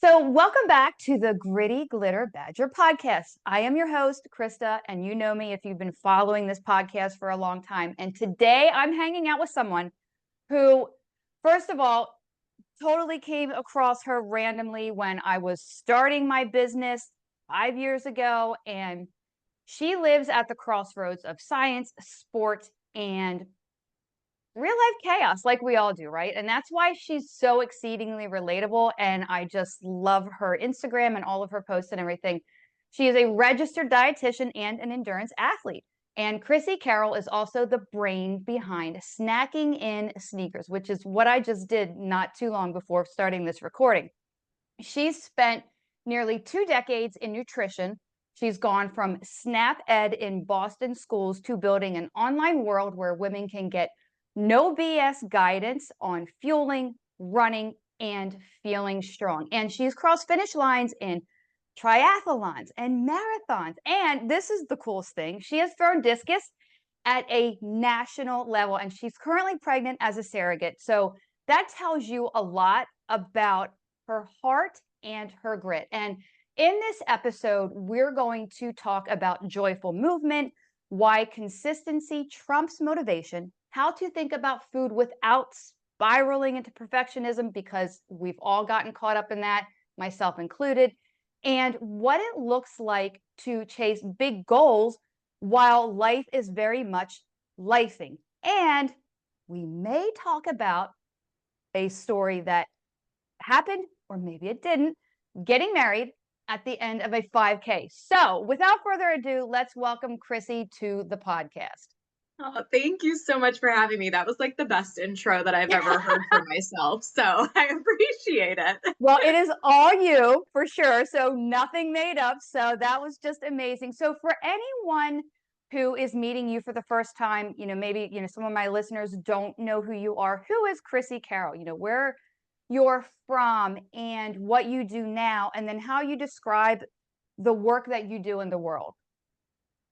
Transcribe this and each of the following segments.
So, welcome back to the Gritty Glitter Badger podcast. I am your host, Krista, and you know me if you've been following this podcast for a long time. And today I'm hanging out with someone who, first of all, totally came across her randomly when I was starting my business 5 years ago. And she lives at the crossroads of science, sport, and real life chaos like we all do, right? And that's why she's so exceedingly relatable, and I just love her Instagram and all of her posts and everything. She is a registered dietitian and an endurance athlete. And Chrissy Carroll is also the brain behind Snacking in Sneakers, which is what I just did not too long before starting this recording. She's spent nearly 2 decades in nutrition. She's gone from SNAP Ed in Boston schools to building an online world where women can get no BS guidance on fueling, running, and feeling strong. And she's crossed finish lines in triathlons and marathons. And this is the coolest thing, she has thrown discus at a national level, and she's currently pregnant as a surrogate. So that tells you a lot about her heart and her grit. And in this episode, we're going to talk about joyful movement, why consistency trumps motivation, how to think about food without spiraling into perfectionism, because we've all gotten caught up in that, myself included, and what it looks like to chase big goals while life is very much lifing. And we may talk about a story that happened, or maybe it didn't, getting married at the end of a 5K. So without further ado, let's welcome Chrissy to the podcast. Oh, thank you so much for having me. That was like the best intro that I've ever heard for myself. So I appreciate it. Well, it is all you for sure. So nothing made up. So that was just amazing. So for anyone who is meeting you for the first time, maybe, some of my listeners don't know who you are. Who is Chrissy Carroll? Where you're from and what you do now, and then how you describe the work that you do in the world.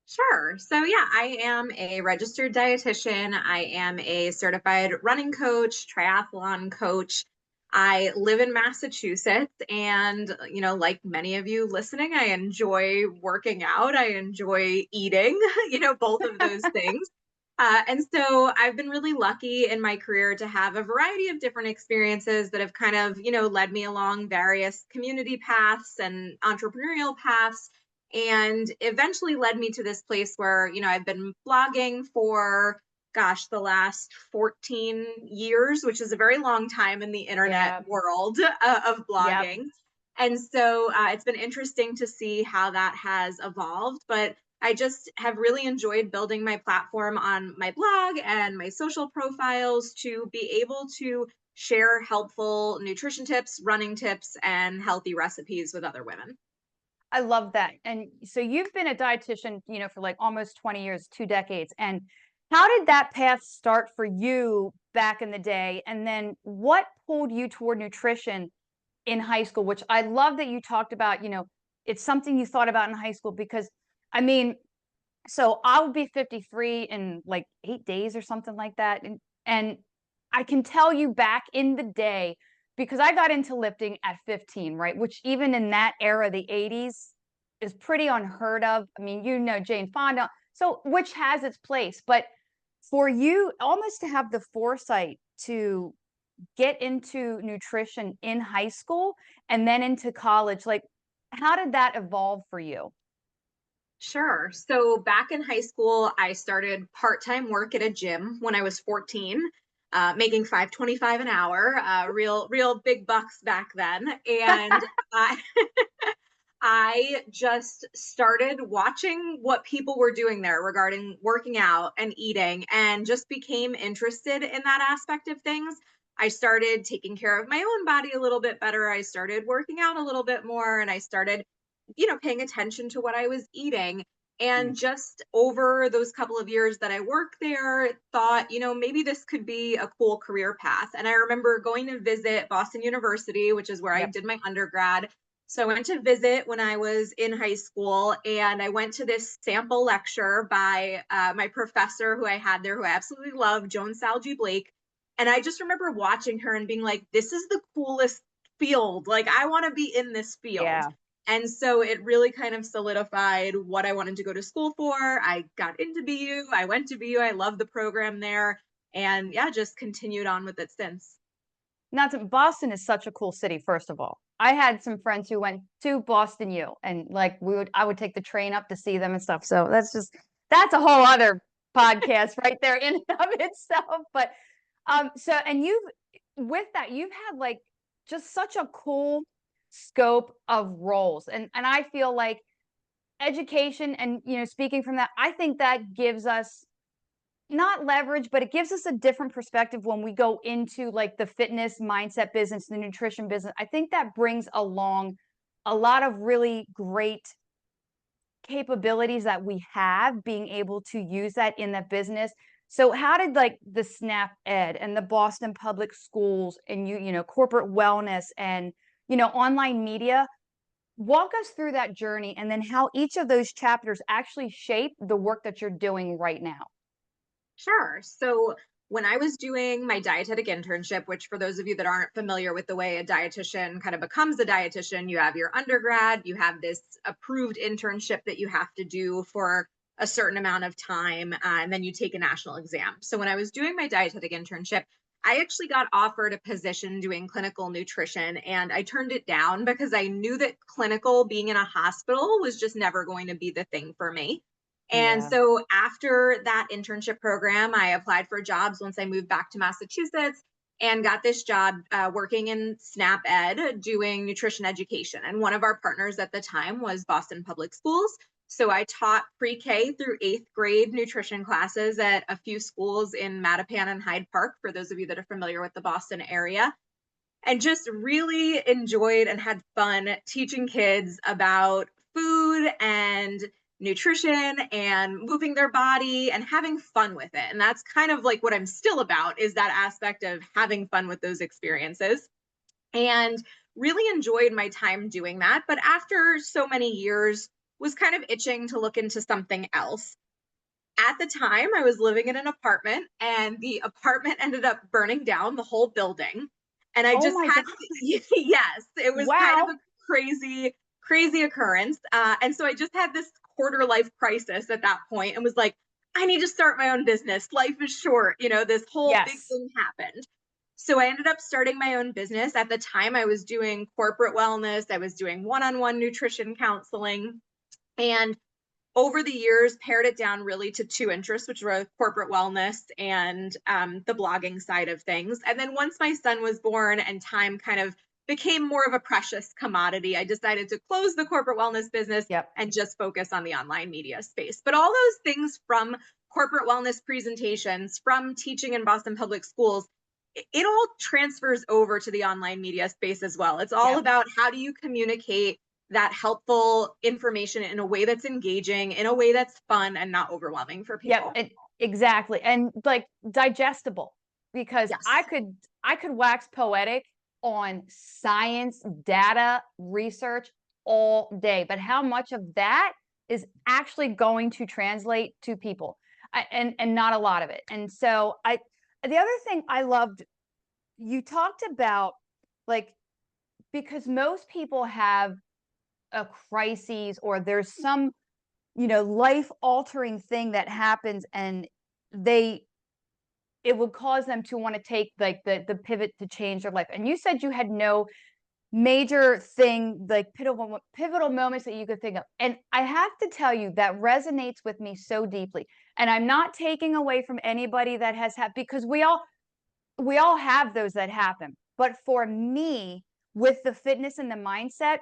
Sure. So, yeah, I am a registered dietitian. I am a certified running coach, triathlon coach. I live in Massachusetts. And, like many of you listening, I enjoy working out. I enjoy eating, both of those things. And so I've been really lucky in my career to have a variety of different experiences that have kind of, led me along various community paths and entrepreneurial paths, and eventually led me to this place where, I've been blogging for, gosh, the last 14 years, which is a very long time in the internet world of blogging. Yep. And so it's been interesting to see how that has evolved. But I just have really enjoyed building my platform on my blog and my social profiles to be able to share helpful nutrition tips, running tips, and healthy recipes with other women. I love that. And so you've been a dietitian, for like almost 20 years, 2 decades. And how did that path start for you back in the day? And then what pulled you toward nutrition in high school, which I love that you talked about, it's something you thought about in high school, because I mean, so I'll be 53 in like 8 days or something like that. And I can tell you back in the day, because I got into lifting at 15, right? Which even in that era, the 80s, is pretty unheard of. I mean, Jane Fonda, so which has its place. But for you almost to have the foresight to get into nutrition in high school and then into college, like how did that evolve for you? Sure. So back in high school, I started part-time work at a gym when I was 14, making $5.25 an hour, real big bucks back then. And I, I just started watching what people were doing there regarding working out and eating, and just became interested in that aspect of things. I started taking care of my own body a little bit better. I started working out a little bit more, and I started paying attention to what I was eating. Mm. And just over those couple of years that I worked there, thought, maybe this could be a cool career path. And I remember going to visit Boston University, which is where I Yep. did my undergrad. So I went to visit when I was in high school, and I went to this sample lecture by my professor who I had there, who I absolutely love, Joan Salge Blake. And I just remember watching her and being like, this is the coolest field. Like, I want to be in this field. Yeah. And so it really kind of solidified what I wanted to go to school for. I got into BU, I went to BU, I love the program there. And yeah, just continued on with it since. Not to Boston is such a cool city, first of all. I had some friends who went to Boston U, and like I would take the train up to see them and stuff. So that's a whole other podcast right there in and of itself. But so and you've with that, you've had like just such a cool scope of roles. And I feel like education and speaking from that, I think that gives us not leverage, but it gives us a different perspective when we go into like the fitness mindset business, the nutrition business. I think that brings along a lot of really great capabilities that we have being able to use that in that business. So how did like the SNAP Ed and the Boston Public Schools and corporate wellness and online media walk us through that journey, and then how each of those chapters actually shape the work that you're doing right now? Sure. So when I was doing my dietetic internship, which for those of you that aren't familiar with the way a dietitian kind of becomes a dietitian, you have your undergrad, you have this approved internship that you have to do for a certain amount of time, and then you take a national exam. So when I was doing my dietetic internship, I actually got offered a position doing clinical nutrition, and I turned it down because I knew that clinical, being in a hospital, was just never going to be the thing for me. And Yeah. so after that internship program, I applied for jobs once I moved back to Massachusetts and got this job working in SNAP Ed doing nutrition education. And one of our partners at the time was Boston Public Schools. So I taught pre-K through 8th grade nutrition classes at a few schools in Mattapan and Hyde Park, for those of you that are familiar with the Boston area, and just really enjoyed and had fun teaching kids about food and nutrition and moving their body and having fun with it. And that's kind of like what I'm still about, is that aspect of having fun with those experiences. And really enjoyed my time doing that. But after so many years, was kind of itching to look into something else. At the time, I was living in an apartment, and the apartment ended up burning down, the whole building. And I Oh just my had God. to, yes, it was kind of Wow. a crazy, crazy occurrence. And so I just had this quarter life crisis at that point and was like, I need to start my own business. Life is short. This whole big Yes. thing happened. So I ended up starting my own business. At the time, I was doing corporate wellness, I was doing one on one nutrition counseling. And over the years, pared it down really to two interests, which were corporate wellness and the blogging side of things. And then once my son was born and time kind of became more of a precious commodity, I decided to close the corporate wellness business Yep. and just focus on the online media space. But all those things, from corporate wellness presentations, from teaching in Boston Public Schools, it all transfers over to the online media space as well. It's all Yep. about how do you communicate that helpful information in a way that's engaging, in a way that's fun and not overwhelming for Yep. people. Exactly. And like digestible, because I Yes. could I could wax poetic on science, data, research all day, but how much of that is actually going to translate to people? And not a lot of it. And so the other thing I loved, you talked about, like, because most people have a crisis, or there's some life altering thing that happens, and they it would cause them to want to take like the pivot to change their life. And you said you had no major thing, like pivotal moments that you could think of. And I have to tell you, that resonates with me so deeply. And I'm not taking away from anybody that has had, because we all have those that happen. But for me, with the fitness and the mindset,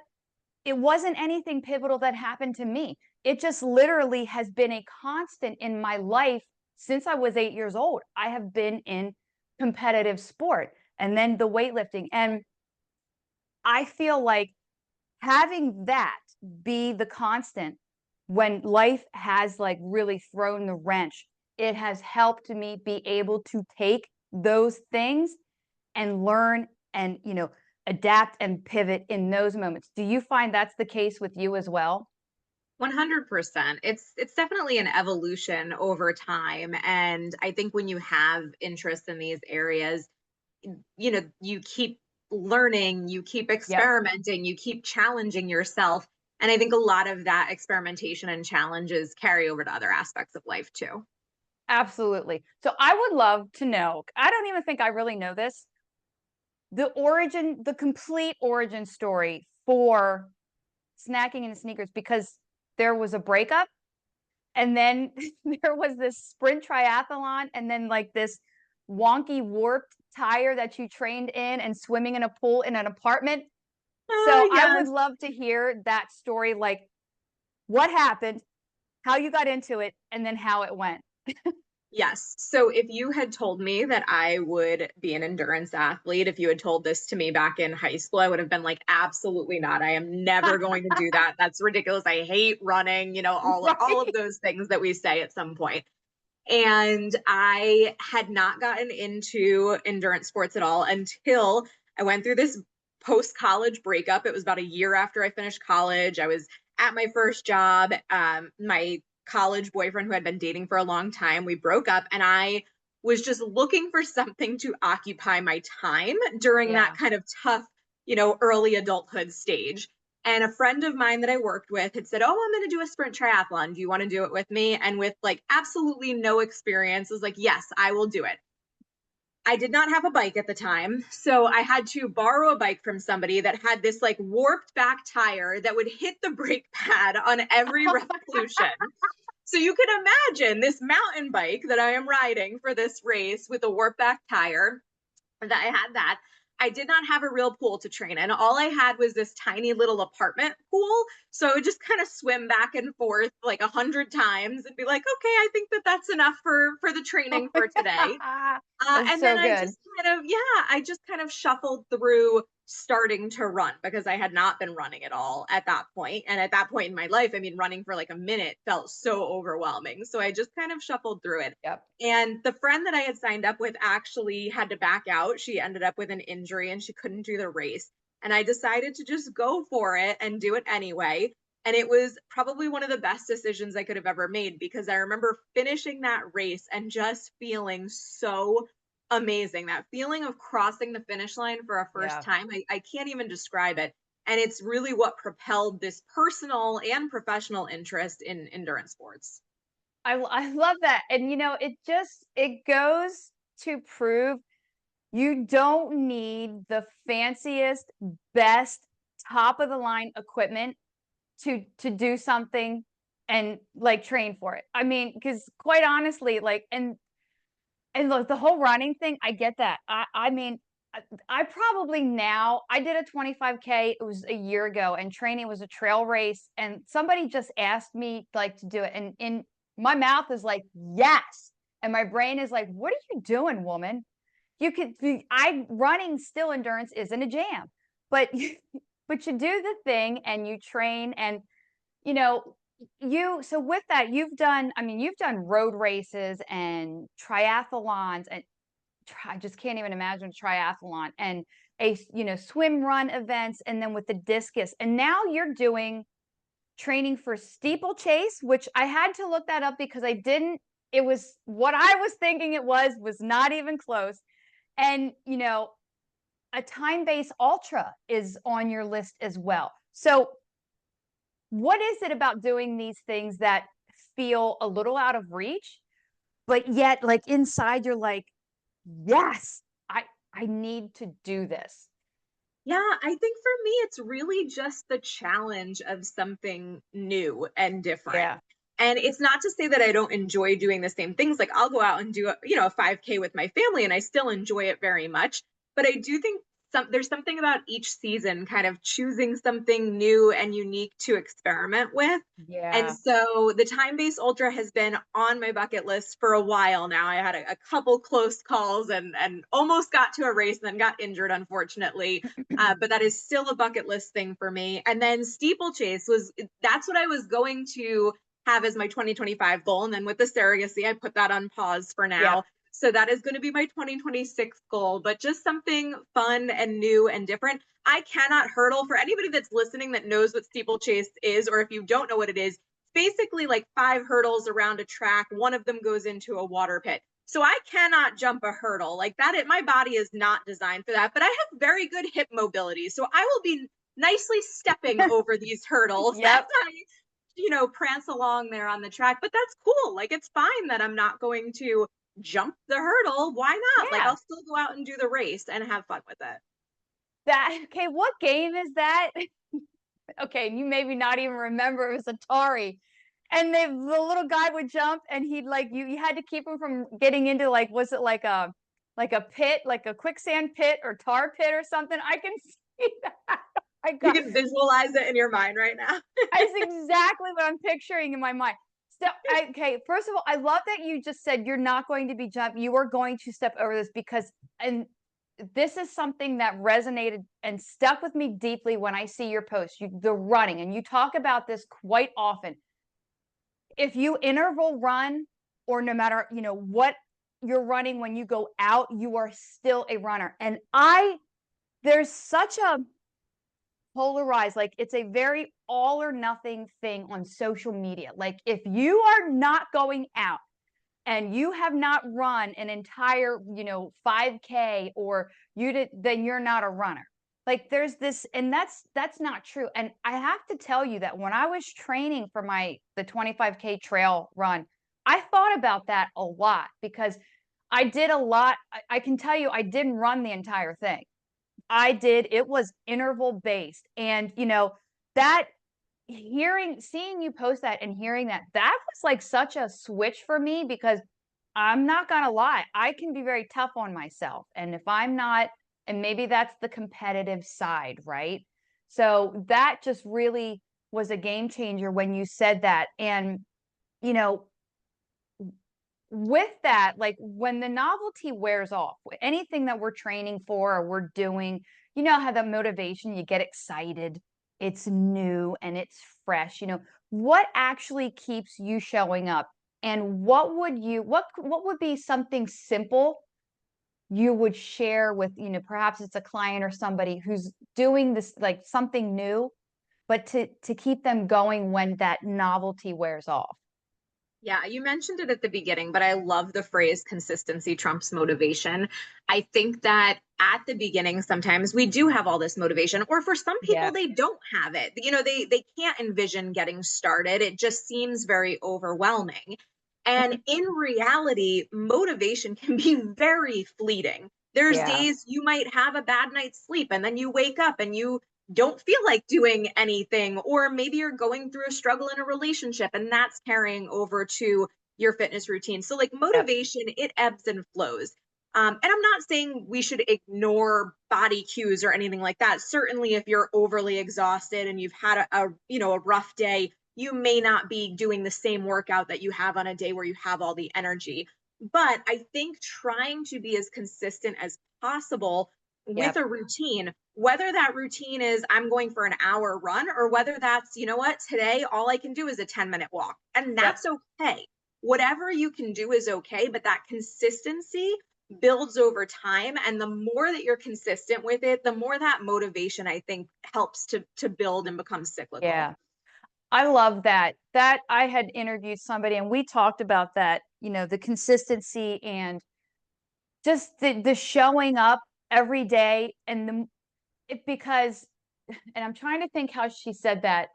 it wasn't anything pivotal that happened to me. It just literally has been a constant in my life since I was 8 years old. I have been in competitive sport, and then the weightlifting. And I feel like having that be the constant when life has like really thrown the wrench, it has helped me be able to take those things and learn and adapt and pivot in those moments. Do you find that's the case with you as well? 100%. It's definitely an evolution over time, and I think when you have interest in these areas, you keep learning, you keep Yep. experimenting, you keep challenging yourself. And I think a lot of that experimentation and challenges carry over to other aspects of life too. Absolutely. So I would love to know, I don't even think I really know this, the complete origin story for snacking in sneakers, because there was a breakup, and then there was this sprint triathlon, and then like this wonky warped tire that you trained in, and swimming in a pool in an apartment. So I would Yes. love to hear that story, like what happened, how you got into it, and then how it went. Yes. So if you had told me that I would be an endurance athlete, if you had told this to me back in high school, I would have been like, absolutely not. I am never going to do that. That's ridiculous. I hate running, all of Right? those things that we say at some point. And I had not gotten into endurance sports at all until I went through this post college breakup. It was about a year after I finished college. I was at my first job. My college boyfriend, who had been dating for a long time, we broke up, and I was just looking for something to occupy my time during that Yeah. kind of tough, early adulthood stage. And a friend of mine that I worked with had said, "Oh, I'm going to do a sprint triathlon. Do you want to do it with me?" And with like absolutely no experience, I was like, "Yes, I will do it." I did not have a bike at the time. So I had to borrow a bike from somebody that had this like warped back tire that would hit the brake pad on every revolution. So you can imagine this mountain bike that I am riding for this race with a warped back tire, that I had that. I did not have a real pool to train in. All I had was this tiny little apartment pool. So I would just kind of swim back and forth like 100 times and be like, okay, I think that that's enough for the training for today. That's And then so good. I just kind of shuffled through starting to run because I had not been running at all at that point. And at that point in my life, I mean, running for like a minute felt so overwhelming. So I just kind of shuffled through it. Yep. And the friend that I had signed up with actually had to back out. She ended up with an injury and she couldn't do the race. And I decided to just go for it and do it anyway. And it was probably one of the best decisions I could have ever made because I remember finishing that race and just feeling so amazing. That feeling of crossing the finish line for a first Yeah. time, I can't even describe it. And it's really what propelled this personal and professional interest in endurance sports. I love that. And it goes to prove you don't need the fanciest, best, top of the line equipment to do something and like train for it. I mean, because quite honestly, like and look, the whole running thing, I get that. I mean, I probably now I did a 25K, it was a year ago, and training was a trail race, and somebody just asked me like to do it, and in my mouth is like, yes. And my brain is like, what are you doing, woman? You could be I running still endurance isn't a jam. But but you do the thing and you train, and you know, so with that, you've done road races and triathlons, and I just can't even imagine a triathlon, and swim run events, and then with the discus. And now you're doing training for steeplechase, which I had to look that up because I didn't it was what I was thinking it was not even close. And a time-based ultra is on your list as well. So what is it about doing these things that feel a little out of reach, but yet like inside you're like, yes, I need to do this. Yeah, I think for me, it's really just the challenge of something new and different. Yeah. And it's not to say that I don't enjoy doing the same things. Like I'll go out and do a 5K with my family and I still enjoy it very much. But I do think there's something about each season kind of choosing something new and unique to experiment with. And Yeah. so the time based ultra has been on my bucket list for a while now. I had a couple close calls and almost got to a race and then got injured, unfortunately. But that is still a bucket list thing for me. And then steeplechase that's what I was going to have as my 2025 goal. And then with the surrogacy, I put that on pause for Yep. now. So that is going to be my 2026 goal, but just something fun and new and different. I cannot hurdle. For anybody that's listening that knows what steeplechase is, or if you don't know what it is, basically like 5 hurdles around a track. One of them goes into a water pit. So I cannot jump a hurdle like that. My body is not designed for that, but I have very good hip mobility. So I will be nicely stepping over these hurdles as Yep. I, prance along there on the track. But that's cool. It's fine that I'm not going to jump the hurdle. Why not? Yeah. I'll still go out and do the race and have fun with it. Okay, what game is that? Okay, you maybe not even remember, it was Atari. And the little guy would jump and he'd like you had to keep him from getting into like was it like a pit, like a quicksand pit or tar pit or something? I can see that. I You got can visualize it in your mind right now. That's exactly what I'm picturing in my mind. So, okay, first of all, I love that you just said you're not going to be jump. You are going to step over this because, and this is something that resonated and stuck with me deeply when I see your posts. The running, and you talk about this quite often. If you interval run, or no matter what you're running when you go out, you are still a runner. And there's such a polarized, like it's a very all or nothing thing on social media. Like if you are not going out and you have not run an entire 5K, or then you're not a runner. Like there's this, and that's not true. And I have to tell you that when I was training for the 25K trail run, I thought about that a lot because I did a lot. I can tell you I didn't run the entire thing. It was interval based. And, that seeing you post that and hearing that, that was like such a switch for me because I'm not going to lie, I can be very tough on myself. And if I'm not, and maybe that's the competitive side, right? So that just really was a game changer when you said that. And, you know, with that, like when the novelty wears off, anything that we're training for or we're doing, how the motivation, you get excited, it's new and it's fresh, what actually keeps you showing up? And what would be something simple you would share with, perhaps it's a client or somebody who's doing this, like something new, but to keep them going when that novelty wears off? Yeah, you mentioned it at the beginning, but I love the phrase consistency trumps motivation. I think that at the beginning, sometimes we do have all this motivation, or for some people, Yeah. they don't have it. They can't envision getting started. It just seems very overwhelming. And in reality, motivation can be very fleeting. There's Yeah. days you might have a bad night's sleep, and then you wake up and you don't feel like doing anything, or maybe you're going through a struggle in a relationship and that's carrying over to your fitness routine. So Yep. motivation, it ebbs and flows. And I'm not saying we should ignore body cues or anything like that. Certainly if you're overly exhausted and you've had a rough day, you may not be doing the same workout that you have on a day where you have all the energy. But I think trying to be as consistent as possible with Yep. a routine, whether that routine is I'm going for an hour run, or whether that's, today all I can do is a 10-minute walk. And Yep. that's okay. Whatever you can do is okay, but that consistency builds over time. And the more that you're consistent with it, the more that motivation, I think, helps to build and become cyclical. Yeah. I love that. That I had interviewed somebody and we talked about that, the consistency and just the showing up every day and because, and I'm trying to think how she said that.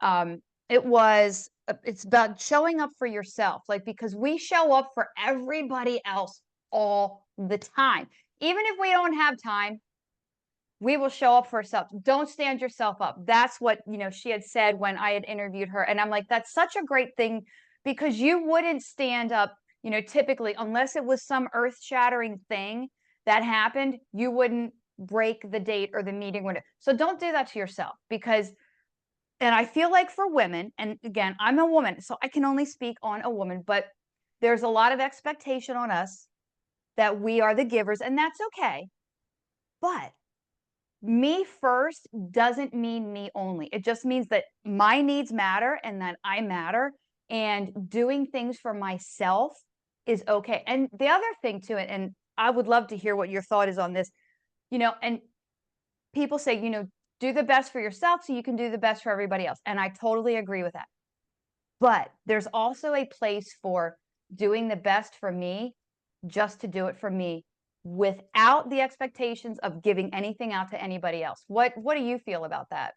It's about showing up for yourself, like because we show up for everybody else all the time. Even if we don't have time, we will show up for ourselves. Don't stand yourself up. That's what, she had said when I had interviewed her. And I'm like, that's such a great thing because you wouldn't stand up, typically, unless it was some earth shattering thing that happened, you wouldn't break the date or the meeting. So don't do that to yourself because, and I feel like for women, and again, I'm a woman, so I can only speak on a woman, but there's a lot of expectation on us that we are the givers, and that's okay. But me first doesn't mean me only. It just means that my needs matter and that I matter, and doing things for myself is okay. And the other thing to it, and I would love to hear what your thought is on this, and people say, do the best for yourself so you can do the best for everybody else. And I totally agree with that. But there's also a place for doing the best for me just to do it for me without the expectations of giving anything out to anybody else. What do you feel about that?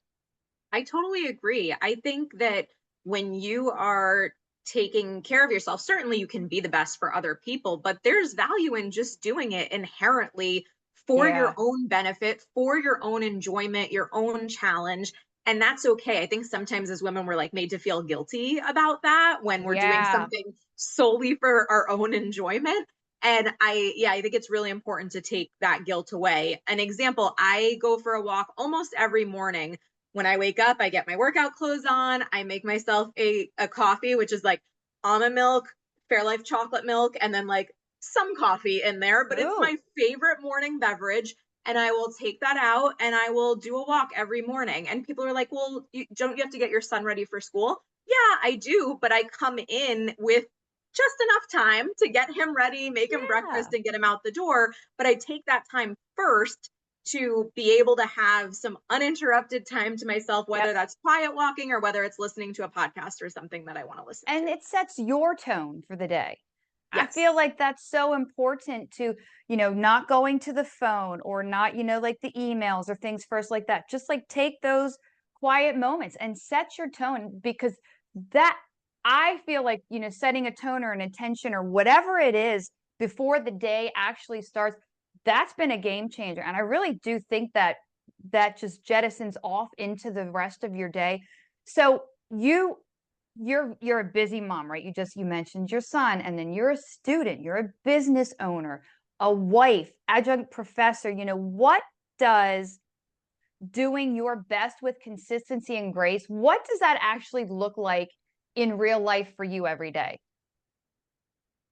I totally agree. I think that when you are taking care of yourself, certainly you can be the best for other people, but there's value in just doing it inherently for your Yeah. own benefit, for your own enjoyment, your own challenge. And that's okay. I think sometimes as women, we're like made to feel guilty about that when we're doing Yeah. something solely for our own enjoyment. And yeah, I think it's really important to take that guilt away. An example, I go for a walk almost every morning. When I wake up, I get my workout clothes on. I make myself a coffee, which is like almond milk, Fairlife chocolate milk, and then like some coffee in there. But it's Ooh. my favorite morning beverage. And I will take that out and I will do a walk every morning. And people are like, well, don't you have to get your son ready for school? Yeah, I do. But I come in with just enough time to get him ready, make him breakfast, Yeah. and get him out the door. But I take that time first to be able to have some uninterrupted time to myself, whether Yep. that's quiet walking or whether it's listening to a podcast or something that I want to listen to. And it sets your tone for the day. I Yes. feel like that's so important to, not going to the phone or not, like the emails or things first like that. Just like take those quiet moments and set your tone because that I feel like, setting a tone or an intention or whatever it is before the day actually starts, that's been a game changer. And I really do think that that just jettisons off into the rest of your day. So you're a busy mom, right? You mentioned your son, and then you're a student, you're a business owner, a wife, adjunct professor. What does doing your best with consistency and grace, what does that actually look like in real life for you every day?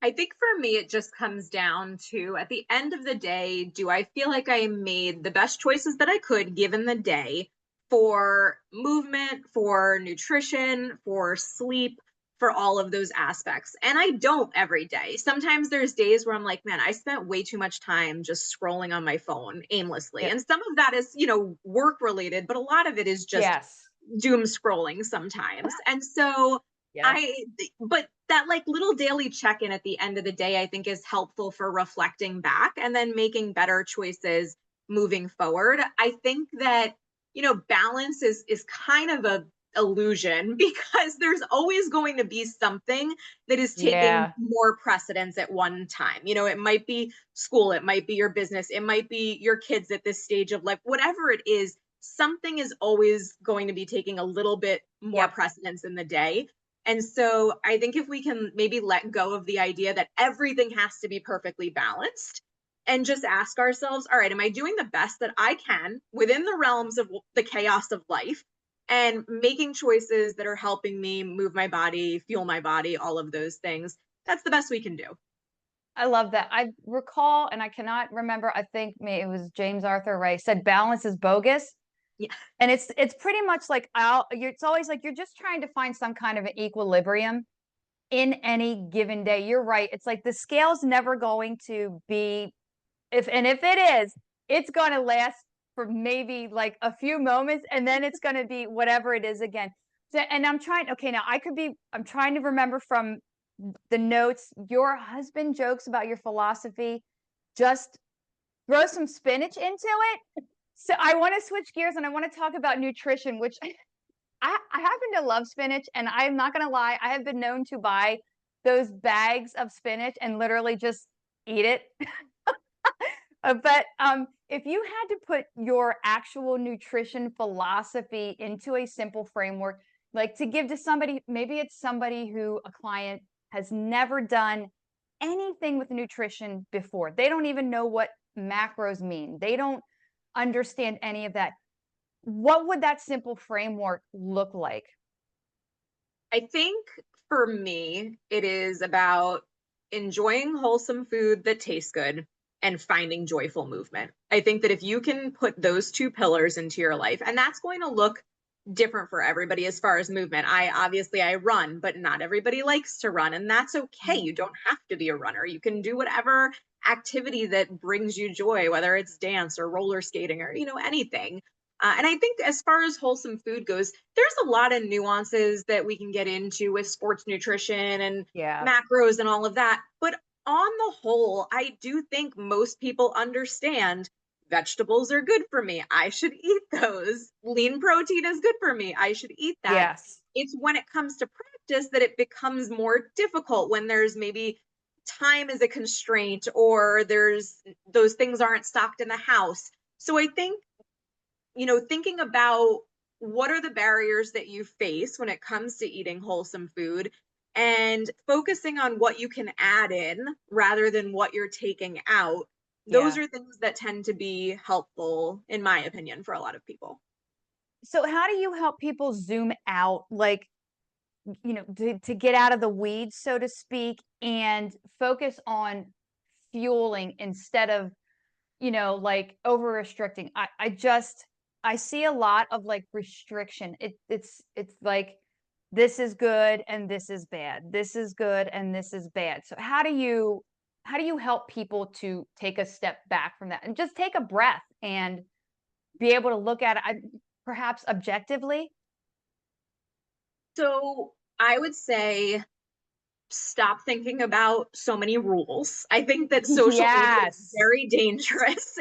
I think for me, it just comes down to at the end of the day, do I feel like I made the best choices that I could given the day for movement, for nutrition, for sleep, for all of those aspects? And I don't every day. Sometimes there's days where I'm like, man, I spent way too much time just scrolling on my phone aimlessly. Yep. And some of that is, work related, but a lot of it is just Yes. doom scrolling sometimes. And so Yep. I, but that like little daily check in at the end of the day, I think is helpful for reflecting back and then making better choices moving forward. I think that, balance is kind of a illusion because there's always going to be something that is taking Yeah. more precedence at one time. It might be school, it might be your business, it might be your kids at this stage of life, whatever it is, something is always going to be taking a little bit more Yep. precedence in the day. And so I think if we can maybe let go of the idea that everything has to be perfectly balanced and just ask ourselves, all right, am I doing the best that I can within the realms of the chaos of life and making choices that are helping me move my body, fuel my body, all of those things? That's the best we can do. I love that. I recall, and I cannot remember, I think it was James Arthur Ray said balance is bogus. Yeah. And it's pretty much like it's always like you're just trying to find some kind of an equilibrium in any given day. You're right. It's like the scale's never going to be if it is, it's going to last for maybe like a few moments and then it's going to be whatever it is again. So, and okay, now I'm trying to remember from the notes. Your husband jokes about your philosophy. Just throw some spinach into it. So I want to switch gears and I want to talk about nutrition, which I happen to love spinach. And I'm not going to lie, I have been known to buy those bags of spinach and literally just eat it. But if you had to put your actual nutrition philosophy into a simple framework, like to give to somebody, maybe it's somebody who a client has never done anything with nutrition before. They don't even know what macros mean. They don't understand any of that. What would that simple framework look like? I think for me, it is about enjoying wholesome food that tastes good and finding joyful movement. I think that if you can put those two pillars into your life, and that's going to look different for everybody as far as movement. I run, but not everybody likes to run, and that's okay. Mhm. You don't have to be a runner. You can do whatever activity that brings you joy, whether it's dance or roller skating or anything. And I think as far as wholesome food goes, there's a lot of nuances that we can get into with sports nutrition and Yeah. macros and all of that. But on the whole, I do think most people understand vegetables are good for me. I should eat those. Lean protein is good for me. I should eat that. Yes. It's when it comes to practice that it becomes more difficult, when there's maybe time is a constraint, or there's those things aren't stocked in the house. So I think, thinking about what are the barriers that you face when it comes to eating wholesome food, and focusing on what you can add in rather than what you're taking out. Those Yeah. are things that tend to be helpful, in my opinion, for a lot of people. So how do you help people zoom out, like, to get out of the weeds, so to speak, and focus on fueling instead of, like over restricting? I see a lot of like restriction. It's like this is good and this is bad. This is good and this is bad. So how do you help people to take a step back from that and just take a breath and be able to look at it perhaps objectively? So I would say stop thinking about so many rules. I think that social media is Yes. very dangerous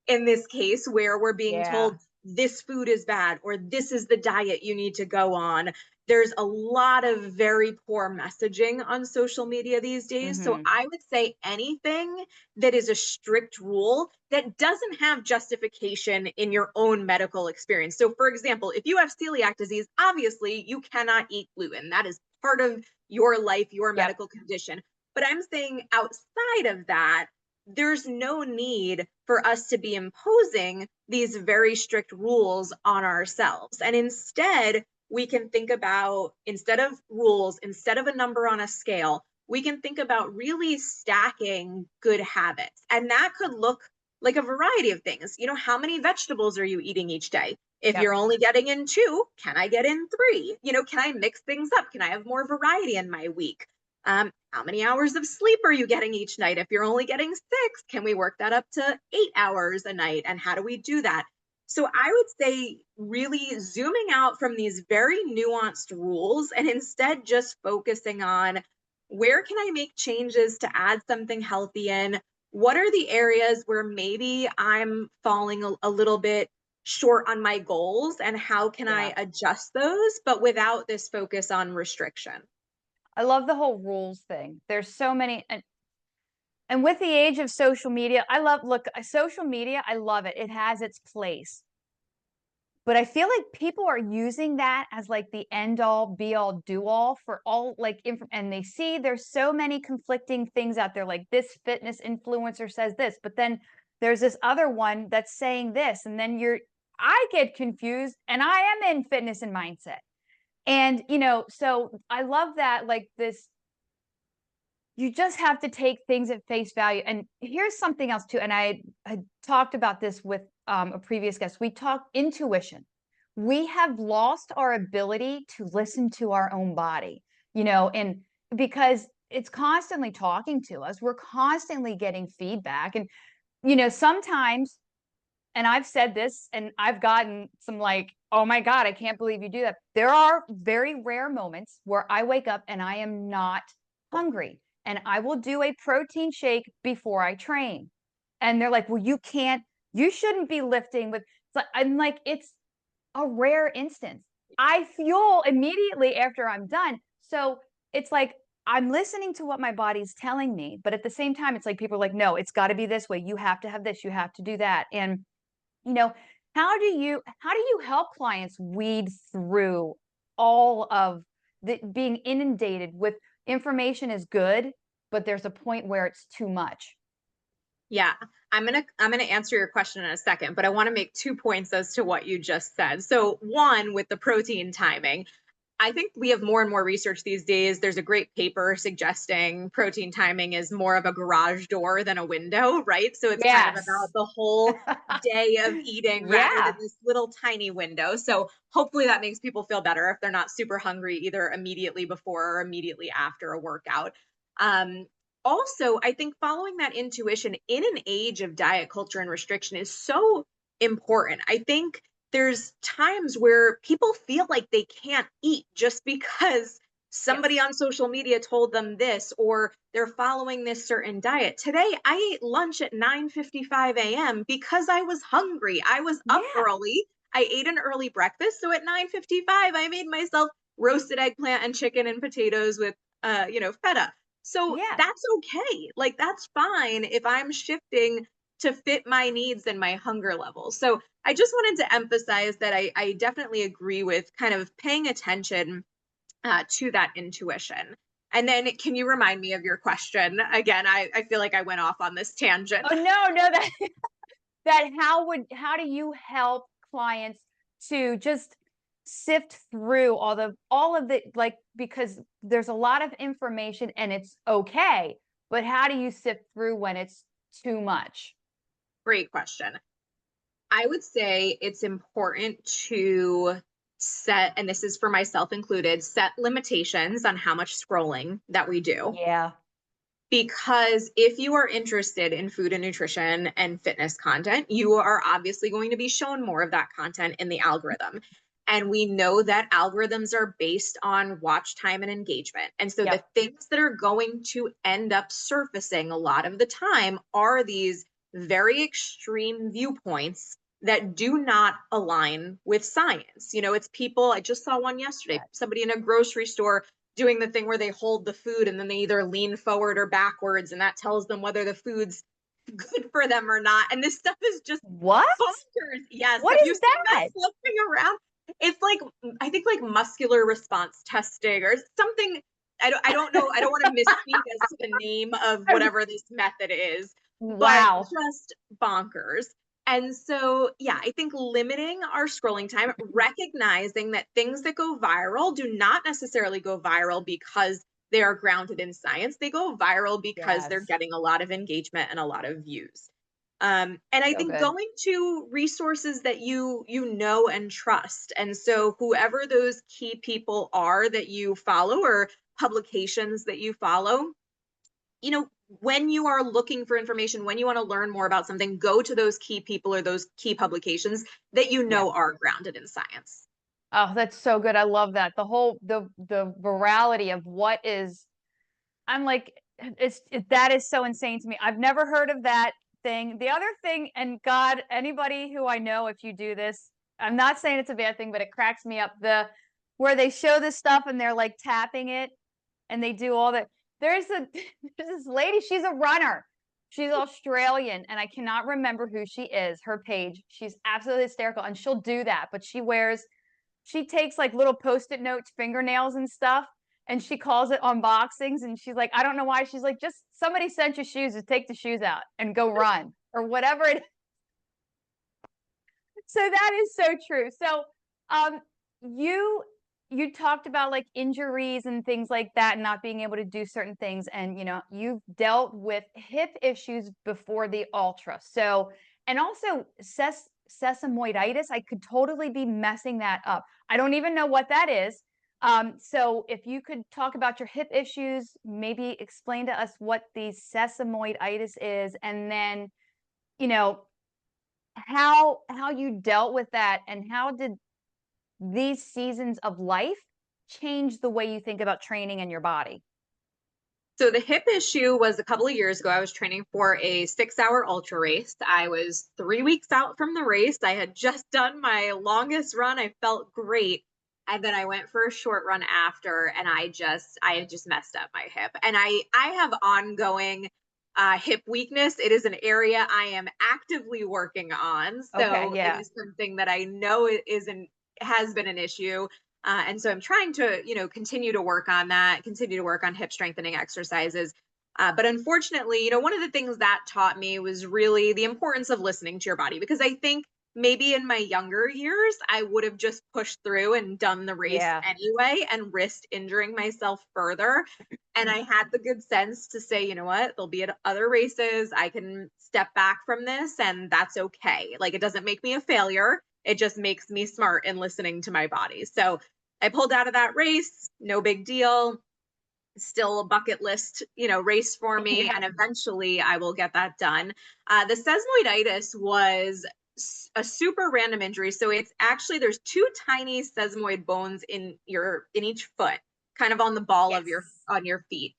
in this case, where we're being Yeah. told this food is bad or this is the diet you need to go on. There's a lot of very poor messaging on social media these days. So Mhm. I would say anything that is a strict rule that doesn't have justification in your own medical experience. So, for example, if you have celiac disease, obviously you cannot eat gluten. That is part of your life, your Yep. medical condition. But I'm saying outside of that, there's no need for us to be imposing these very strict rules on ourselves. And instead, we can think about, instead of rules, instead of a number on a scale, we can think about really stacking good habits. And that could look like a variety of things. How many vegetables are you eating each day? If Yep. you're only getting in two, can I get in three? Can I mix things up? Can I have more variety in my week? How many hours of sleep are you getting each night? If you're only getting 6, can we work that up to 8 hours a night? And how do we do that? So I would say really zooming out from these very nuanced rules and instead just focusing on, where can I make changes to add something healthy in? What are the areas where maybe I'm falling a little bit short on my goals, and how can I Yeah. adjust those, but without this focus on restriction? I love the whole rules thing. There's so many, and with the age of social media, social media, I love it. It has its place. But I feel like people are using that as like the end all be all do all for all like and they see there's so many conflicting things out there, like this fitness influencer says this, but then there's this other one that's saying this, and then I get confused, and I am in fitness and mindset. And so I love that, like this, you just have to take things at face value. And here's something else too, and I had talked about this with a previous guest. We talked intuition. We have lost our ability to listen to our own body, and because it's constantly talking to us, we're constantly getting feedback. And sometimes, and I've said this and I've gotten some like, oh my God, I can't believe you do that. There are very rare moments where I wake up and I am not hungry, and I will do a protein shake before I train. And they're like, well, you shouldn't be lifting with, I'm like, it's a rare instance. I fuel immediately after I'm done. So it's like, I'm listening to what my body's telling me, but at the same time, it's like people are like, no, it's got to be this way. You have to have this, you have to do that. And you know, how do you help clients weed through all of the being inundated with information is good, but there's a point where it's too much? Yeah, I'm gonna answer your question in a second, but I want to make 2 points as to what you just said. So one, with the protein timing, I think we have more and more research these days. There's a great paper suggesting protein timing is more of a garage door than a window, right? So it's kind of about Yes. the whole day of eating rather than Yeah. this little tiny window. So hopefully that makes people feel better if they're not super hungry either immediately before or immediately after a workout. Um, Also, I think following that intuition in an age of diet culture and restriction is so important. I think there's times where people feel like they can't eat just because somebody Yes. on social media told them this, or they're following this certain diet. Today, I ate lunch at 9:55 a.m. because I was hungry. I was up Yeah. early. I ate an early breakfast. So at 9:55, I made myself roasted eggplant and chicken and potatoes with, feta. So Yeah. that's okay. Like, that's fine if I'm shifting to fit my needs and my hunger levels. So I just wanted to emphasize that I definitely agree with kind of paying attention to that intuition. And then can you remind me of your question again? I feel like I went off on this tangent. Oh, no, that that how do you help clients to just sift through all of the like, because there's a lot of information and it's okay, but how do you sift through when it's too much? Great question. I would say it's important to set, and this is for myself included, set limitations on how much scrolling that we do. Yeah. Because if you are interested in food and nutrition and fitness content, you are obviously going to be shown more of that content in the algorithm. And we know that algorithms are based on watch time and engagement. And so the Yep. things that are going to end up surfacing a lot of the time are these very extreme viewpoints that do not align with science. It's people, I just saw one yesterday, Right. somebody in a grocery store doing the thing where they hold the food and then they either lean forward or backwards, and that tells them whether the food's good for them or not. And this stuff is just What? bonkers. Yes. What Have you is seen that that? flipping around? It's like, I think like muscular response testing or something. I don't know. I don't want to misspeak as to the name of whatever this method is, but Wow. just bonkers. And so, yeah, I think limiting our scrolling time, recognizing that things that go viral do not necessarily go viral because they are grounded in science. They go viral because they're Yes. getting a lot of engagement and a lot of views. And I So think good. going to resources that you know and trust. And so whoever those key people are that you follow or publications that you follow, you know, when you are looking for information, when you want to learn more about something, go to those key people or those key publications that you Yeah. know are grounded in science. Oh, that's so good. I love that. The virality of what is I'm like, that is so insane to me. I've never heard of that thing. The other thing, and God, anybody who I know, if you do this, I'm not saying it's a bad thing, but it cracks me up. The where they show this stuff and they're like tapping it and they do all that. There's a there's this lady, she's a runner. She's Australian and I cannot remember who she is, her page. She's absolutely hysterical and she'll do that, but she takes like little post-it notes, fingernails and stuff, and she calls it unboxings. And she's like, I don't know why. She's like, just somebody sent you shoes, just take the shoes out and go run or whatever it is. So that is so true. So um you you talked about like injuries and things like that and not being able to do certain things. And you've dealt with hip issues before the ultra. So and also sesamoiditis, I could totally be messing that up. I don't even know what that is. So if you could talk about your hip issues, maybe explain to us what the sesamoiditis is, and then, you know, how you dealt with that, and how did these seasons of life change the way you think about training and your body? So the hip issue was a couple of years ago. I was training for a 6-hour ultra race. I was 3 weeks out from the race. I had just done my longest run. I felt great. And then I went for a short run after, and I had just messed up my hip. And I have ongoing hip weakness. It is an area I am actively working on. Okay, So it yeah. is something that I know it isn't has been an issue. And so I'm trying to, continue to work on that, continue to work on hip strengthening exercises. But unfortunately, one of the things that taught me was really the importance of listening to your body, because I think maybe in my younger years, I would have just pushed through and done the race Yeah. anyway and risked injuring myself further. And I had the good sense to say, you know what, there'll be other races. I can step back from this and that's okay. Like, it doesn't make me a failure. It just makes me smart in listening to my body. So I pulled out of that race, no big deal. Still a bucket list, race for me. Yeah. And eventually I will get that done. The sesamoiditis was a super random injury. So it's actually, there's two tiny sesamoid bones in each foot. kind of on the ball of Yes. on your feet.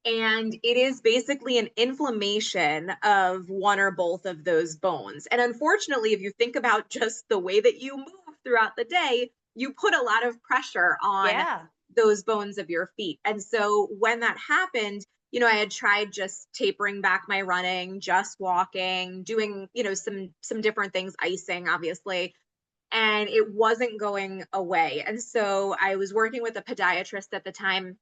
And it is basically an inflammation of one or both of those bones. And unfortunately, if you think about just the way that you move throughout the day, you put a lot of pressure on Yeah. those bones of your feet. And so when that happened, I had tried just tapering back my running, just walking, doing, some different things, icing, obviously, and it wasn't going away. And so I was working with a podiatrist at the time,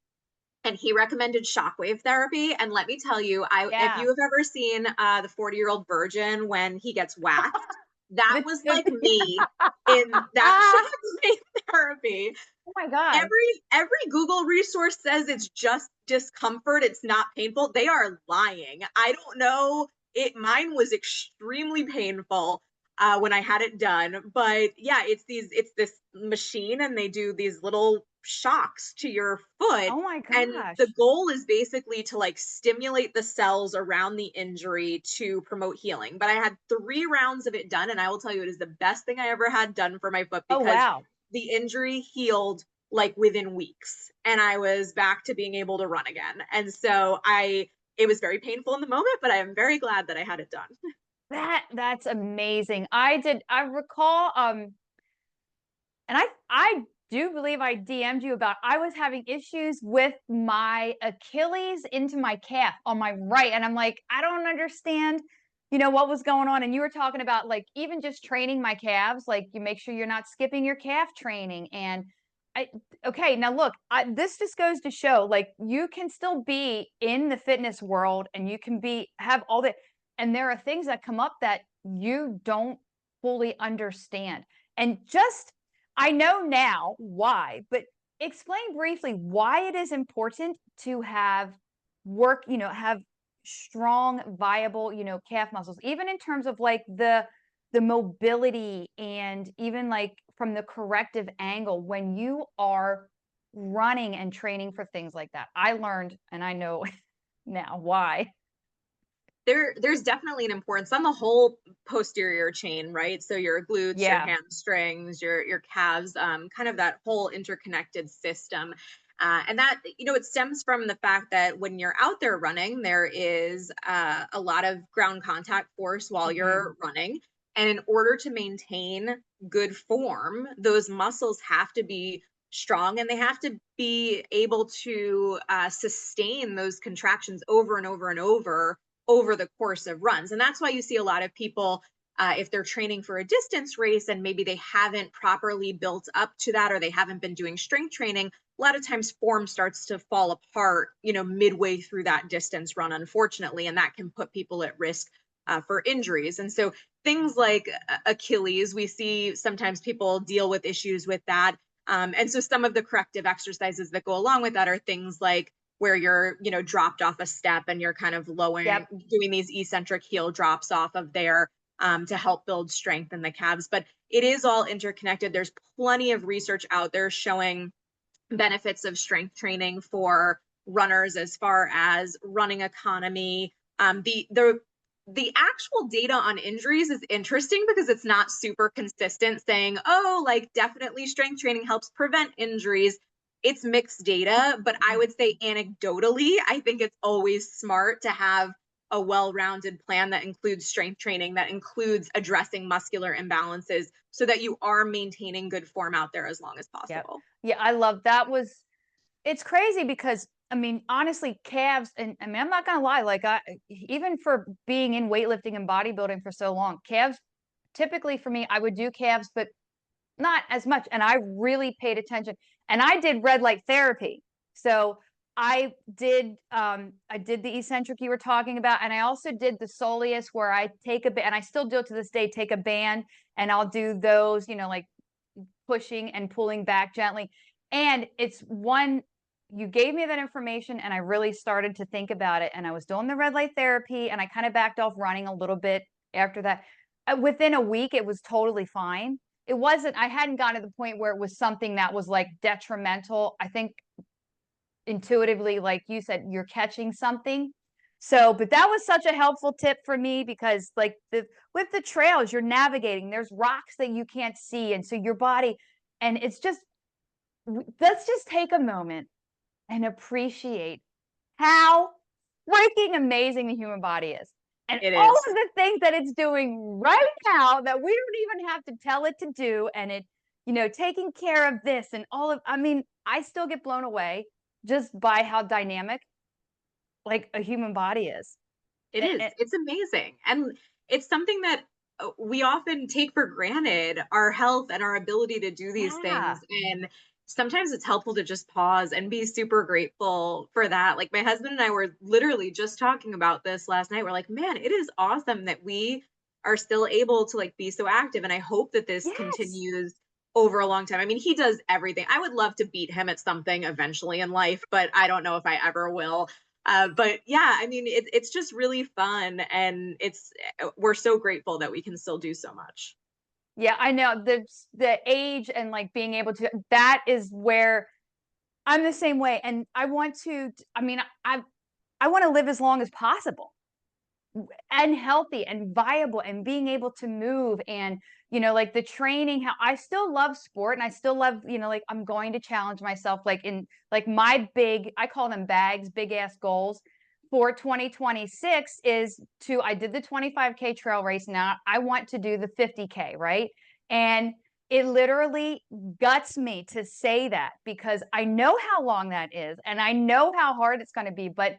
and he recommended shockwave therapy. And let me tell you, if Yeah. you have ever seen the 40-year-old virgin when he gets waxed, that The was the like me in that shockwave therapy. Oh my god. Every Google resource says it's just discomfort, it's not painful. They are lying. I don't know. Mine was extremely painful when I had it done, but yeah, it's this machine, and they do these little shocks to your foot, Oh my and the gosh. goal is basically to like stimulate the cells around the injury to promote healing. But I had 3 rounds of it done, and I will tell you, it is the best thing I ever had done for my foot, Oh, because wow. the injury healed like within weeks, and I was back to being able to run again. And so it was very painful in the moment, but I am very glad that I had it done. That's amazing. I recall, and I do believe I DM'd you about I was having issues with my Achilles into my calf on my right, and I'm like, "I don't understand, what was going on." And you were talking about, like, even just training my calves, like, you make sure you're not skipping your calf training, and I okay, now look, this just goes to show, like, you can still be in the fitness world, and you can have all the and there are things that come up that you don't fully understand. And just I know now why, but explain briefly why it is important to have strong, viable, calf muscles, even in terms of like the mobility and even like from the corrective angle when you are running and training for things like that. I learned and I know now why. There's definitely an importance on the whole posterior chain, right? So your glutes, your Yeah. hamstrings, your calves, kind of that whole interconnected system. And that, it stems from the fact that when you're out there running, there is a lot of ground contact force while Mhm. you're running. And in order to maintain good form, those muscles have to be strong, and they have to be able to sustain those contractions over and over and over the course of runs. And that's why you see a lot of people, if they're training for a distance race and maybe they haven't properly built up to that, or they haven't been doing strength training, a lot of times form starts to fall apart, midway through that distance run, unfortunately, and that can put people at risk for injuries. And so things like Achilles, we see sometimes people deal with issues with that. And so some of the corrective exercises that go along with that are things like where you're, dropped off a step and you're kind of lowering, Yep. doing these eccentric heel drops off of there, to help build strength in the calves. But it is all interconnected. There's plenty of research out there showing benefits of strength training for runners as far as running economy. The actual data on injuries is interesting because it's not super consistent saying, oh, like definitely strength training helps prevent injuries. It's mixed data, but I would say anecdotally, I think it's always smart to have a well-rounded plan that includes strength training, that includes addressing muscular imbalances, so that you are maintaining good form out there as long as Yep. possible. Yeah, I love that was it's crazy because I mean, honestly, calves and I mean, I'm not gonna lie, like even for being in weightlifting and bodybuilding for so long, calves typically for me, I would do calves, but not as much. And I really paid attention. And I did red light therapy. So I did the eccentric you were talking about, and I also did the soleus where I take a band, and I still do it to this day, take a band and I'll do those, like pushing and pulling back gently. And it's one you gave me that information and I really started to think about it. And I was doing the red light therapy and I kind of backed off running a little bit after that. Within a week, it was totally fine. I hadn't gotten to the point where it was something that was like detrimental. I think intuitively, like you said, you're catching something. So, but that was such a helpful tip for me because like with the trails you're navigating, there's rocks that you can't see. And so your body, and it's just let's just take a moment and appreciate how freaking amazing the human body is. And It all is. of the things that it's doing right now that we don't even have to tell it to do, and it, taking care of this and all of, I mean, I still get blown away just by how dynamic like a human body is. It It, is. it, It's amazing. And it's something that we often take for granted, our health and our ability to do these yeah. things. And sometimes it's helpful to just pause and be super grateful for that. Like my husband and I were literally just talking about this last night. We're like, man, it is awesome that we are still able to like be so active. And I hope that this Yes. continues over a long time. I mean, he does everything. I would love to beat him at something eventually in life, but I don't know if I ever will. But yeah, I mean, it's just really fun, and we're so grateful that we can still do so much. Yeah, I know the age and like being able to, that is where I'm the same way. And I want to, I mean, I want to live as long as possible and healthy and viable and being able to move and, like the training, how I still love sport and I still love, like I'm going to challenge myself, like in like my big, I call them bags, big ass goals for 2026 is to, I did the 25K trail race. Now I want to do the 50K, right? And it literally guts me to say that because I know how long that is and I know how hard it's going to be, but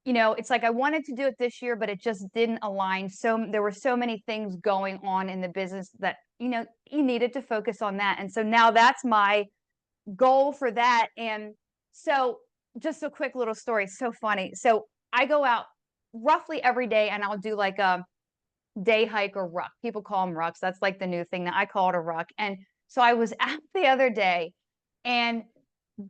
it's like I wanted to do it this year, but it just didn't align. So there were so many things going on in the business that, you needed to focus on that. And so now that's my goal for that. And so just a quick little story. It's so funny. So I go out roughly every day and I'll do like a day hike or ruck. People call them rucks. That's like the new thing that I call it a ruck. And so I was out the other day and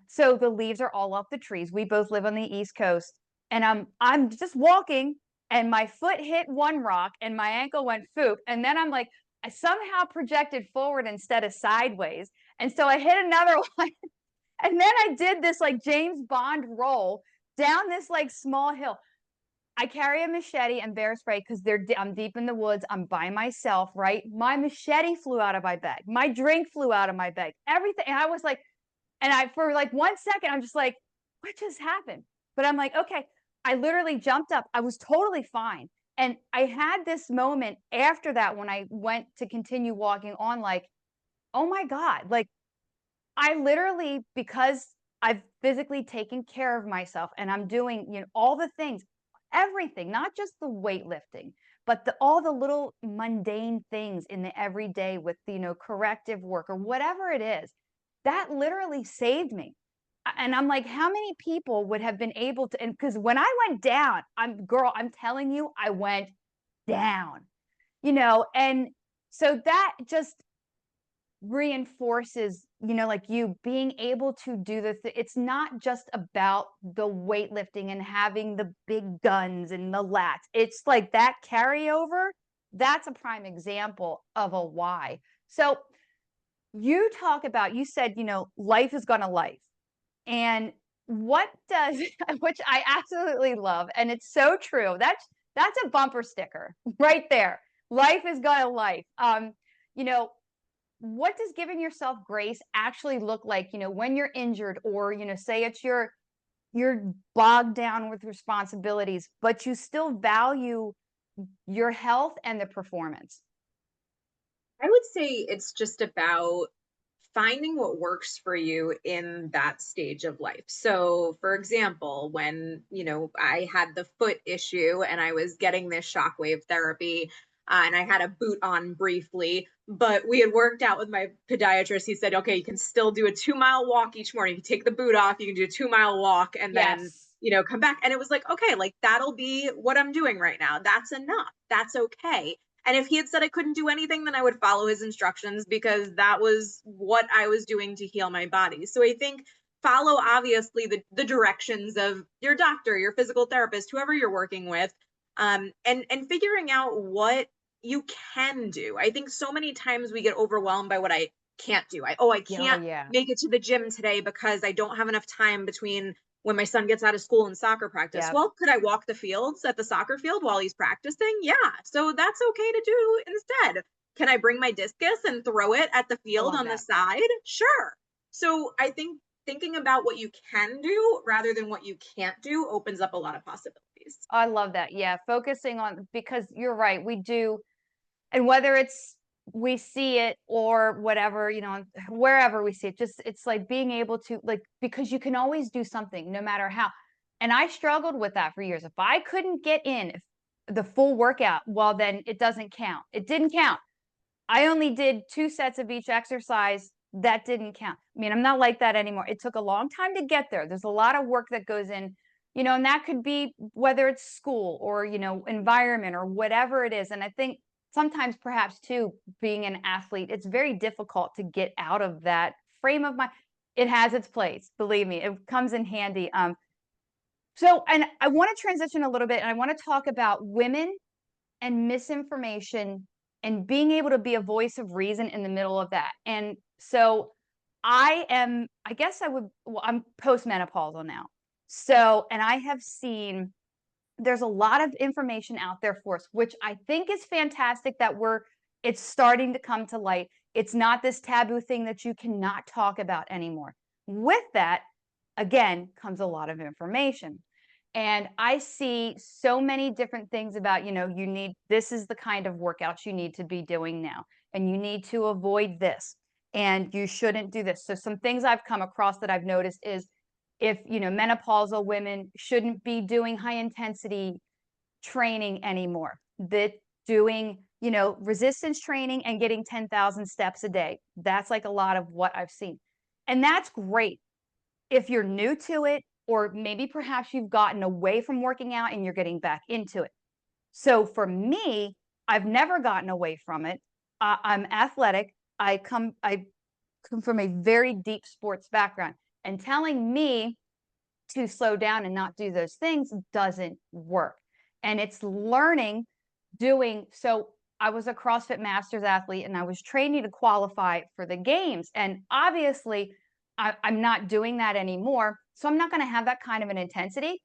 so the leaves are all off the trees. We both live on the East Coast, and I'm just walking, and my foot hit one rock, and my ankle went foop, and then I'm like, I somehow projected forward instead of sideways, and so I hit another one, and then I did this like James Bond roll down this like small hill. I carry a machete and bear spray because I'm deep in the woods. I'm by myself, right? My machete flew out of my bag. My drink flew out of my bag. Everything. And I was like, and I, for like 1 second, I'm just like, what just happened? But I'm like, okay. I literally jumped up. I was totally fine. And I had this moment after that when I went to continue walking on, like, oh my God, like I literally, because I've physically taken care of myself and I'm doing, all the things, everything, not just the weightlifting, but all the little mundane things in the everyday with, corrective work or whatever it is, that literally saved me. And I'm like, how many people would have been able to? And because when I went down, I'm telling you, I went down, and so that just reinforces, like you being able to do it's not just about the weightlifting and having the big guns and the lats. It's like that carryover. That's a prime example of a why. So you talk about, you said, life is gonna life. And what does, which I absolutely love, and it's so true. That's a bumper sticker right there. Life is gonna life. You know, what does giving yourself grace actually look like, when you're injured or, say it's you're bogged down with responsibilities, but you still value your health and the performance? I would say it's just about finding what works for you in that stage of life. So, for example, when, I had the foot issue and I was getting this shockwave therapy, and I had a boot on briefly, but we had worked out with my podiatrist. He said, okay, you can still do a 2 mile walk each morning. You take the boot off, you can do a 2 mile walk and then, Yes. come back. And it was like, okay, like that'll be what I'm doing right now. That's enough. That's okay. And if he had said I couldn't do anything, then I would follow his instructions because that was what I was doing to heal my body. So I think follow obviously the directions of your doctor, your physical therapist, whoever you're working with, and figuring out what you can do. I think so many times we get overwhelmed by what I can't do. I Yeah, oh can't yeah. make it to the gym today because I don't have enough time between when my son gets out of school and soccer practice. Yep. Well, could I walk the fields at the soccer field while he's practicing? Yeah. So that's okay to do instead. Can I bring my discus and throw it at the I field love on the that. side? Sure. So I think thinking about what you can do rather than what you can't do opens up a lot of possibilities. I love that. Yeah, focusing on, because you're right, we do. And whether it's we see it or whatever, wherever we see it, just it's like being able to, like, because you can always do something no matter how. And I struggled with that for years. If I couldn't get in the full workout, well, then it doesn't count. It didn't count. I only did 2 sets of each exercise. That didn't count. I mean, I'm not like that anymore. It took a long time to get there. There's a lot of work that goes in, and that could be whether it's school or, environment or whatever it is. And I think sometimes perhaps too, being an athlete, it's very difficult to get out of that frame of mind. It has its place, believe me. It comes in handy. So, and I want to transition a little bit, and I want to talk about women and misinformation and being able to be a voice of reason in the middle of that. And so I guess well, I'm postmenopausal now. So, and I have seen there's a lot of information out there for us, which I think is fantastic that it's starting to come to light. It's not this taboo thing that you cannot talk about anymore. With that, again, comes a lot of information. And I see so many different things about, this is the kind of workouts you need to be doing now, and you need to avoid this, and you shouldn't do this. So some things I've come across that I've noticed is if, menopausal women shouldn't be doing high intensity training anymore, that doing, resistance training and getting 10,000 steps a day. That's like a lot of what I've seen. And that's great if you're new to it, or maybe perhaps you've gotten away from working out and you're getting back into it. So for me, I've never gotten away from it. I'm athletic. I come from a very deep sports background, and telling me to slow down and not do those things doesn't work. And it's learning doing. So I was a CrossFit Masters athlete, and I was training to qualify for the games. And obviously, I'm not doing that anymore. So I'm not going to have that kind of an intensity.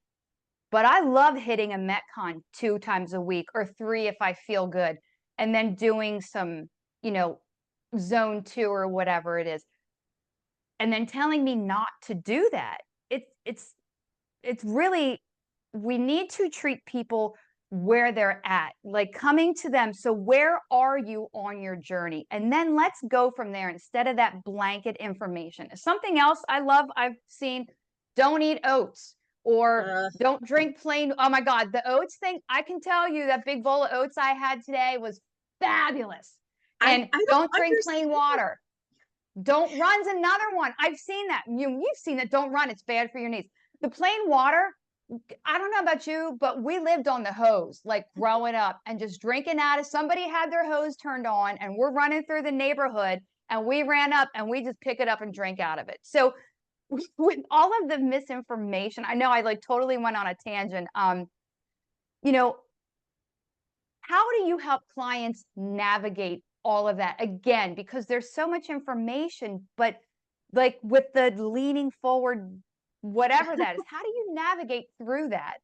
But I love hitting a Metcon 2 times a week or 3 if I feel good, and then doing some, zone 2 or whatever it is. And then telling me not to do that. It's really, we need to treat people where they're at, like coming to them. So where are you on your journey? And then let's go from there instead of that blanket information. Something else I've seen, don't eat oats, or don't drink plain. Oh my God, the oats thing. I can tell you that big bowl of oats I had today was fabulous. And I don't drink understand. plain water. Don't run's another one. I've seen that. You've seen that. Don't run. It's bad for your knees. The plain water, I don't know about you, but we lived on the hose, like growing up, and just drinking out of, somebody had their hose turned on and we're running through the neighborhood, and we ran up and we just pick it up and drink out of it. So with all of the misinformation, I know I like totally went on a tangent. You know, how do you help clients navigate all of that? Again, because there's so much information, but like with the leaning forward, whatever that is, how do you navigate through that?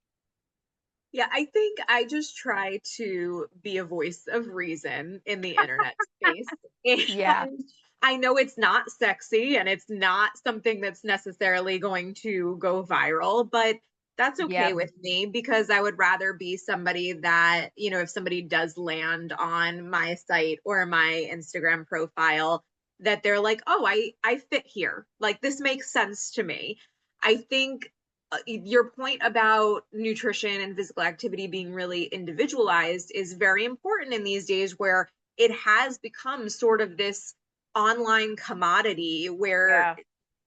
Yeah, I think I just try to be a voice of reason in the internet space. Yeah. And I know it's not sexy and it's not something that's necessarily going to go viral, but that's okay Yep. with me because I would rather be somebody that, if somebody does land on my site or my Instagram profile, that they're like, oh, I fit here. Like this makes sense to me. I think your point about nutrition and physical activity being really individualized is very important in these days where it has become sort of this online commodity where Yeah.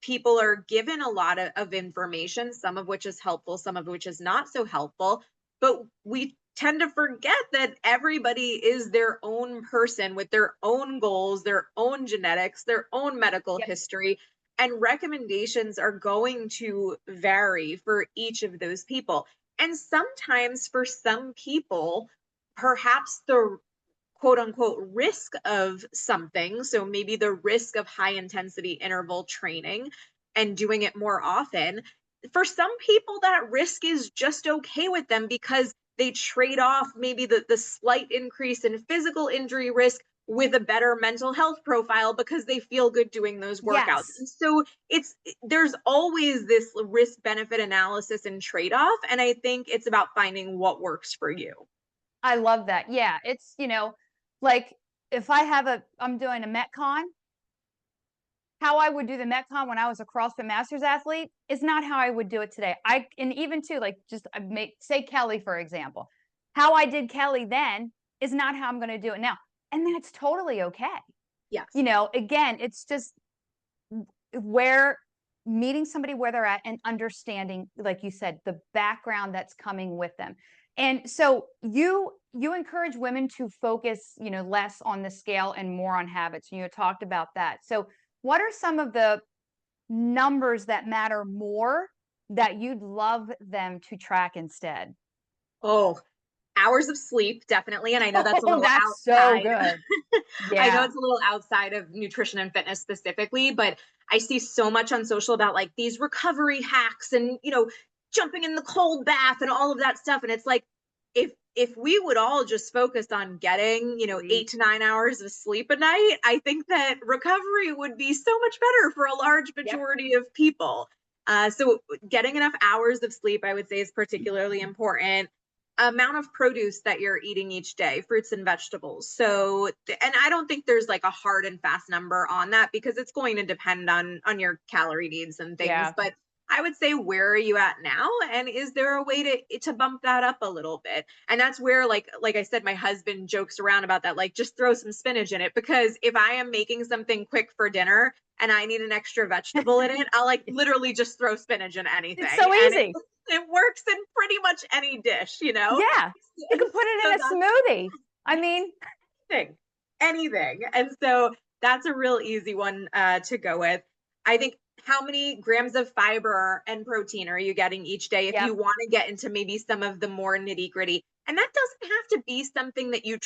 people are given a lot of information, some of which is helpful, some of which is not so helpful. But we tend to forget that everybody is their own person with their own goals, their own genetics, their own medical Yep. history. And recommendations are going to vary for each of those people. And sometimes for some people, perhaps the quote unquote risk of something, so maybe the risk of high intensity interval training and doing it more often, for some people, that risk is just okay with them because they trade off maybe the slight increase in physical injury risk with a better mental health profile because they feel good doing those workouts. Yes. And so there's always this risk benefit analysis and trade-off. And I think it's about finding what works for you. I love that. Yeah. It's, like if I'm doing a Metcon, how I would do the Metcon when I was a CrossFit Masters athlete is not how I would do it today. And even too, like just say Kelly, for example, how I did Kelly then is not how I'm going to do it now. And that's totally okay. Yes. Again, it's just where meeting somebody where they're at and understanding, like you said, the background that's coming with them. And so you encourage women to focus, less on the scale and more on habits. You talked about that. So what are some of the numbers that matter more that you'd love them to track instead? Oh, hours of sleep, definitely. And I know that's a Oh, little that's so outside. good. I know Yeah. it's a little outside of nutrition and fitness specifically, but I see so much on social about like these recovery hacks and, jumping in the cold bath and all of that stuff. And it's like, if we would all just focus on getting, 8 to 9 hours of sleep a night, I think that recovery would be so much better for a large Yep. majority of people. So getting enough hours of sleep, I would say, is particularly important. Amount of produce that you're eating each day, fruits and vegetables. So, and I don't think there's like a hard and fast number on that because it's going to depend on your calorie needs and things. Yeah. But I would say, where are you at now? And is there a way to bump that up a little bit? And that's where, like I said, my husband jokes around about that, like just throw some spinach in it. Because if I am making something quick for dinner and I need an extra vegetable in it, I'll like literally just throw spinach in anything. It's so And easy. it works in pretty much any dish, Yeah. You can put it So in a smoothie. I mean, anything. And so that's a real easy one to go with. I think, how many grams of fiber and protein are you getting each day if yep. you want to get into maybe some of the more nitty gritty? And that doesn't have to be something that you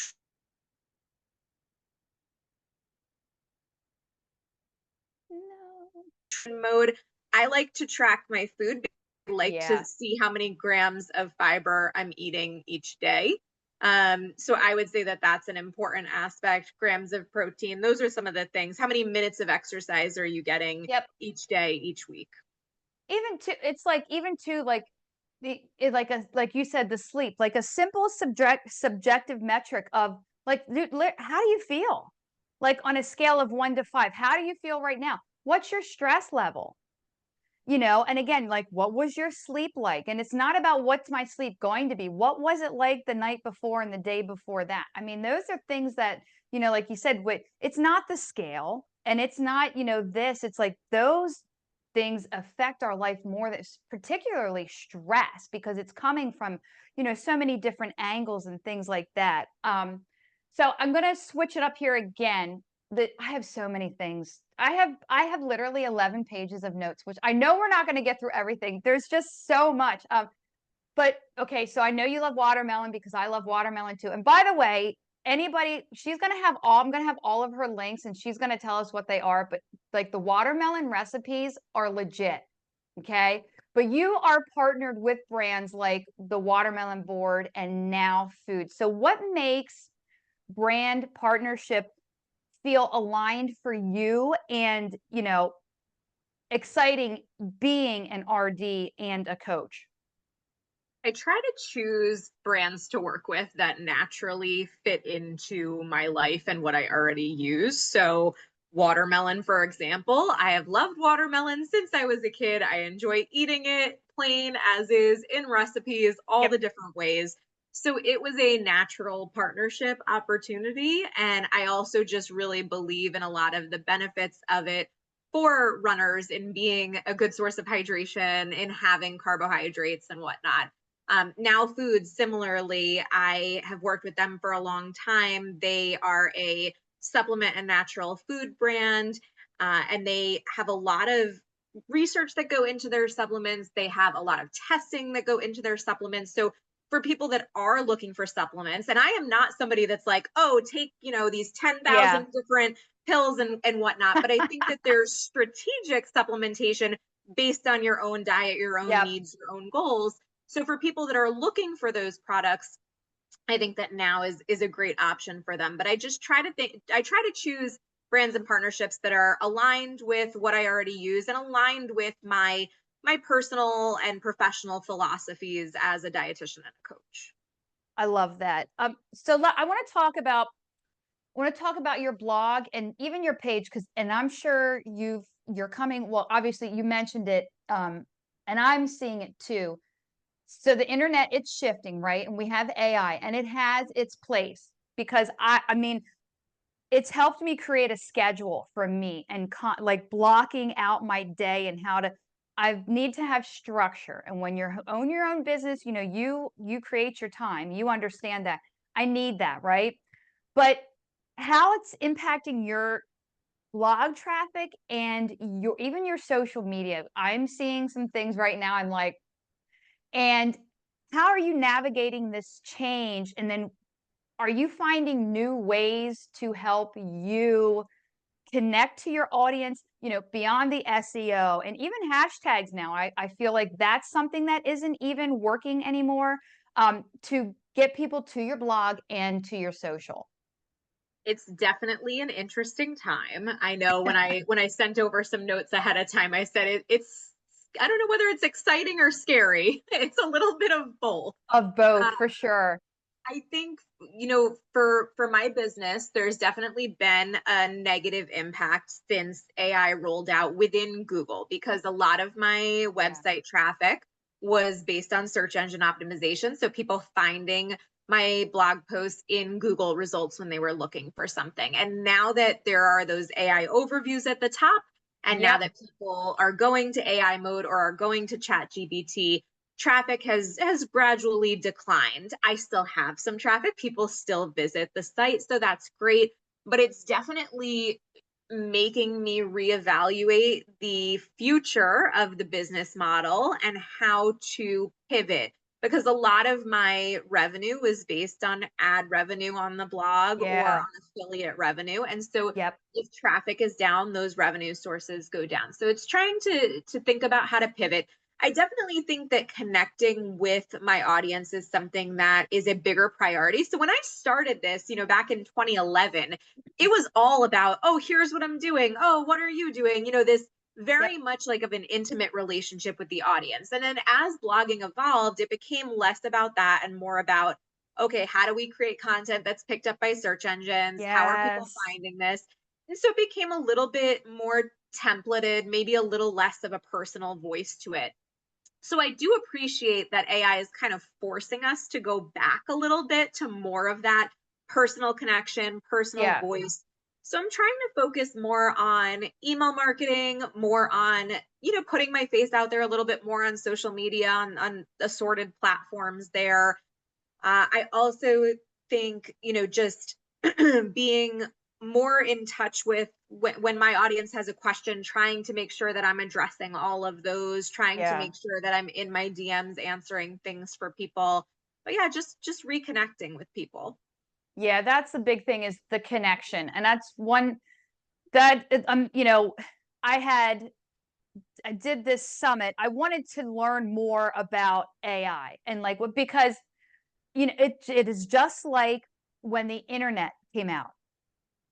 mode. I like to track my food. I like to Yeah. see how many grams of fiber I'm eating each day. So I would say that that's an important aspect. Grams of protein. Those are some of the things. How many minutes of exercise are you getting Yep. each day, each week? It's like even to like like you said, the sleep, like a simple subjective metric of like, how do you feel? Like on a scale of 1 to 5, how do you feel right now? What's your stress level? And again, like, what was your sleep like? And it's not about what's my sleep going to be. What was it like the night before and the day before that? I mean, those are things that, like you said, it's not the scale and it's not, this, it's like those things affect our life more than particularly stress because it's coming from, so many different angles and things like that. So I'm going to switch it up here again. I have so many things. I have literally 11 pages of notes, which I know we're not going to get through everything. There's just so much. But okay, so I know you love watermelon because I love watermelon too. And by the way, I'm going to have all of her links and she's going to tell us what they are, but like the watermelon recipes are legit. Okay? But you are partnered with brands like the Watermelon Board and Now Food. So what makes brand partnership feel aligned for you and, exciting being an RD and a coach? I try to choose brands to work with that naturally fit into my life and what I already use. So, watermelon, for example, I have loved watermelon since I was a kid. I enjoy eating it plain as is, in recipes, all Yep. the different ways. So, it was a natural partnership opportunity. And I also just really believe in a lot of the benefits of it for runners in being a good source of hydration, in having carbohydrates and whatnot. Now Foods, similarly, I have worked with them for a long time. They are a supplement and natural food brand, and they have a lot of research that go into their supplements. They have a lot of testing that go into their supplements. So for people that are looking for supplements, and I am not somebody that's like, oh, take, these Yeah. 10,000 different pills and whatnot, but I think that there's strategic supplementation based on your own diet, your own Yep. needs, your own goals. So for people that are looking for those products, I think that now is a great option for them. But I try to choose brands and partnerships that are aligned with what I already use and aligned with my personal and professional philosophies as a dietitian and a coach. I love that. I want to talk about your blog and even your page, because and I'm sure you're coming. Well, obviously you mentioned it, and I'm seeing it too. So the internet, it's shifting, right? And we have AI, and it has its place because I mean, it's helped me create a schedule for me and like blocking out my day and how to. I need to have structure, and when you own your own business, you create your time. You understand that. I need that, right? But how it's impacting your blog traffic and even your social media. I'm seeing some things right now. I'm like, and how are you navigating this change? And then are you finding new ways to help you connect to your audience, beyond the SEO and even hashtags now? I feel like that's something that isn't even working anymore, to get people to your blog and to your social. It's definitely an interesting time. I know when I sent over some notes ahead of time, I said it's I don't know whether it's exciting or scary. It's a little bit of both. Of both, Uh, for sure. I think, for my business, there's definitely been a negative impact since AI rolled out within Google because a lot of my Yeah. website traffic was based on search engine optimization. So people finding my blog posts in Google results when they were looking for something. And now that there are those AI overviews at the top, and now Yep. that people are going to AI mode or are going to chat GBT, traffic has gradually declined. I still have some traffic. People still visit the site, so that's great, but it's definitely making me reevaluate the future of the business model and how to pivot because a lot of my revenue was based on ad revenue on the blog or Yeah. on affiliate revenue. And so Yep. if traffic is down, those revenue sources go down. So it's trying to think about how to pivot. I definitely think that connecting with my audience is something that is a bigger priority. So when I started this, back in 2011, it was all about, oh, here's what I'm doing. Oh, what are you doing? This Yep. very much like of an intimate relationship with the audience. And then as blogging evolved, it became less about that and more about, okay, how do we create content that's picked up by search engines? How are people Yes. finding this? And so it became a little bit more templated, maybe a little less of a personal voice to it. So I do appreciate that AI is kind of forcing us to go back a little bit to more of that personal connection, personal Yeah. voice. So I'm trying to focus more on email marketing, more on, putting my face out there a little bit more on social media, on assorted platforms there. I also think, just being more in touch with when my audience has a question, trying to make sure that I'm addressing all of those, trying to Yeah. make sure that I'm in my DMs answering things for people. But yeah, just reconnecting with people. Yeah, that's the big thing, is the connection. And that's one that I had I did this summit. I wanted to learn more about AI and like what, because it is just like when the internet came out.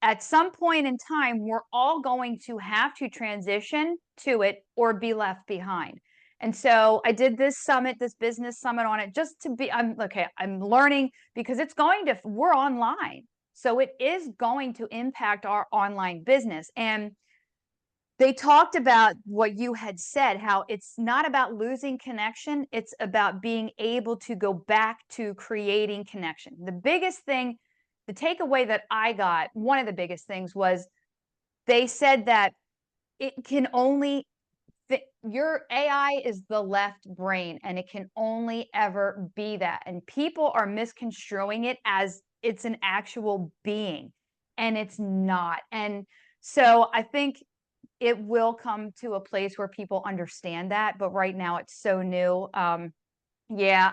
At some point in time, we're all going to have to transition to it or be left behind. And so I did this summit, this business summit on it, just to be, I'm learning because we're online. So it is going to impact our online business. And they talked about what you had said, how it's not about losing connection, it's about being able to go back to creating connection. The biggest thing, the takeaway that I got, one of the biggest things was they said that it can only your AI is the left brain and it can only ever be that. And people are misconstruing it as it's an actual being, and it's not. And so I think it will come to a place where people understand that, but right now it's so new. Yeah,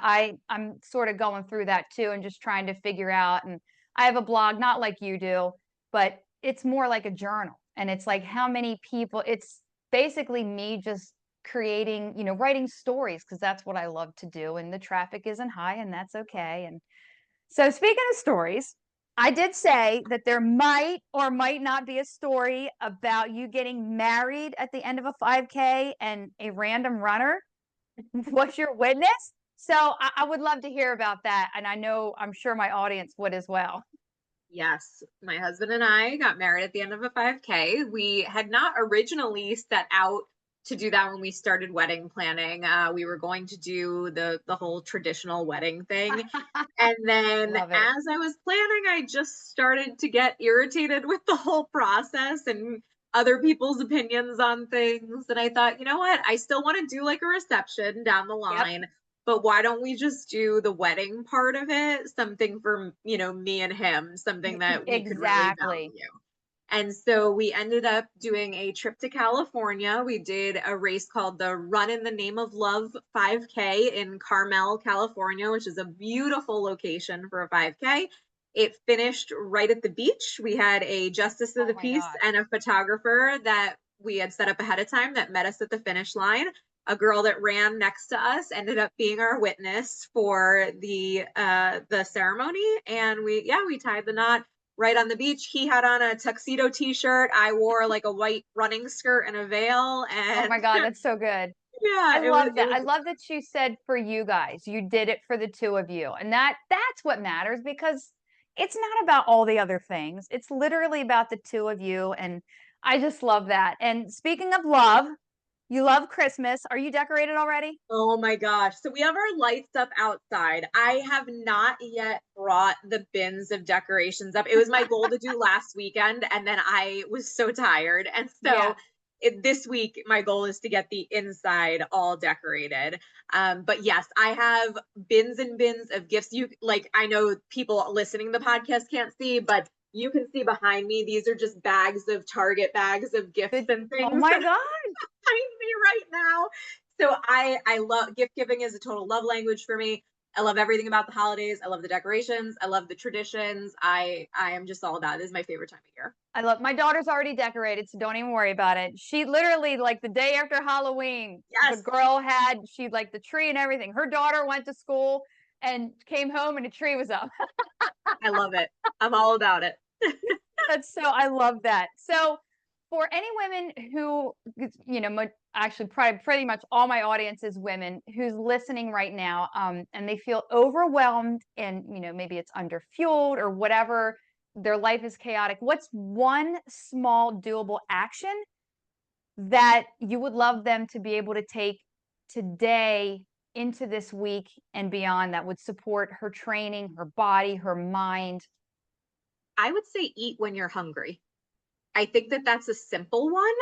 I'm sort of going through that too and just trying to figure out. And I have a blog, not like you do, but it's more like a journal. And it's like how many people, it's basically me just creating, writing stories because that's what I love to do. And the traffic isn't high, and that's okay. And So speaking of stories, I did say that there might or might not be a story about you getting married at the end of a 5K and a random runner was your witness. So I would love to hear about that. And I'm sure my audience would as well. Yes, my husband and I got married at the end of a 5K. We had not originally set out to do that when we started wedding planning. We were going to do the whole traditional wedding thing. And then Love it. as I was planning, I just started to get irritated with the whole process and other people's opinions on things. And I thought, you know what? I still want to do like a reception down the Yep. line, but why don't we just do the wedding part of it? Something for, me and him, something that we could really Exactly. value. And so we ended up doing a trip to California. We did a race called the Run in the Name of Love 5K in Carmel, California, which is a beautiful location for a 5K. It finished right at the beach. We had a justice of Oh the my peace gosh. and a photographer that we had set up ahead of time that met us at the finish line. A girl that ran next to us ended up being our witness for the ceremony, and we tied the knot right on the beach. He had on a tuxedo t-shirt. I wore like a white running skirt and a veil. Oh my And God, that's so good. I yeah, love it that. I was love that you said for you guys, you did it for the two of you. And that's what matters because it's not about all the other things. It's literally about the two of you. And I just love that. And speaking of love, you love Christmas. Are you decorated already? Oh my gosh. So we have our lights up outside. I have not yet brought the bins of decorations up. It was my goal to do last weekend, and then I was so tired. And Yeah. so this week, my goal is to get the inside all decorated. But yes, I have bins and bins of gifts. I know people listening to the podcast can't see, but you can see behind me. These are just bags of Target bags of gifts Good. and Oh things my God. behind me right now. So I love gift giving is a total love language for me. I love everything about the holidays. I love the decorations. I love the traditions. I am just all about it. This is my favorite time of year. I love my daughter's already decorated, so don't even worry about it. She literally like the day after Halloween, the Yes, girl had she like the tree and everything. Her daughter went to school and came home and a tree was up. I love it. I'm all about it. That's so I love that. So for any women who actually pretty much all my audience is women who's listening right now and they feel overwhelmed and maybe it's underfueled or whatever, their life is chaotic. What's one small doable action that you would love them to be able to take today into this week and beyond that would support her training, her body, her mind? I would say eat when you're hungry. I think that that's a simple one,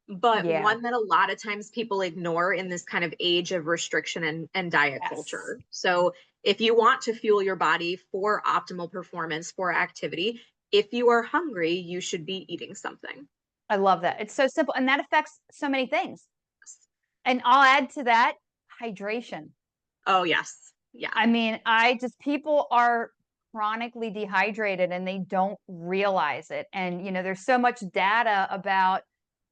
but Yeah. one that a lot of times people ignore in this kind of age of restriction and diet Yes. culture. So, if you want to fuel your body for optimal performance, for activity, if you are hungry, you should be eating something. I love that. It's so simple and that affects so many things. And I'll add to that hydration. Oh, yes. Yeah. I mean, people are chronically dehydrated and they don't realize it. And, there's so much data about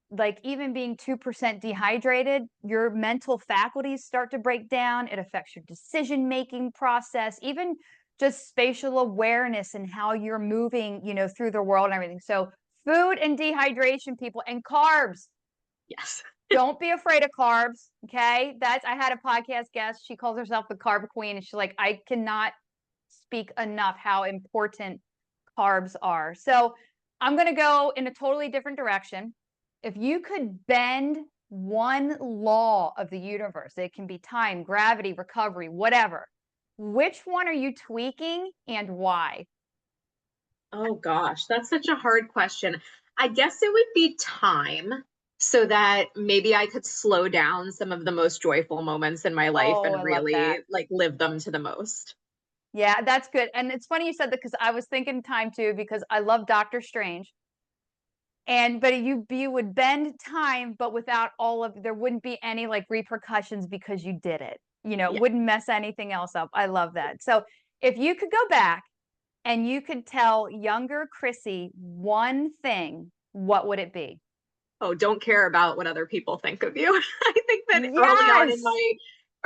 like even being 2% dehydrated, your mental faculties start to break down. It affects your decision making process, even just spatial awareness and how you're moving, through the world and everything. So, food and dehydration, people, and carbs. Yes. Don't be afraid of carbs. Okay. I had a podcast guest. She calls herself the carb queen. And she's like, I cannot speak enough how important carbs are. So I'm going to go in a totally different direction. If you could bend one law of the universe, it can be time, gravity, recovery, whatever. Which one are you tweaking and why? Oh, gosh. That's such a hard question. I guess it would be time so that maybe I could slow down some of the most joyful moments in my life Oh, and I love that. really like live them to the most. Yeah, that's good. And it's funny you said that because I was thinking time too, because I love Doctor Strange. But you would bend time, but without there wouldn't be any like repercussions because you did it. It Yeah. wouldn't mess anything else up. I love that. So if you could go back and you could tell younger Chrissy one thing, what would it be? Oh, don't care about what other people think of you. I think that Yes.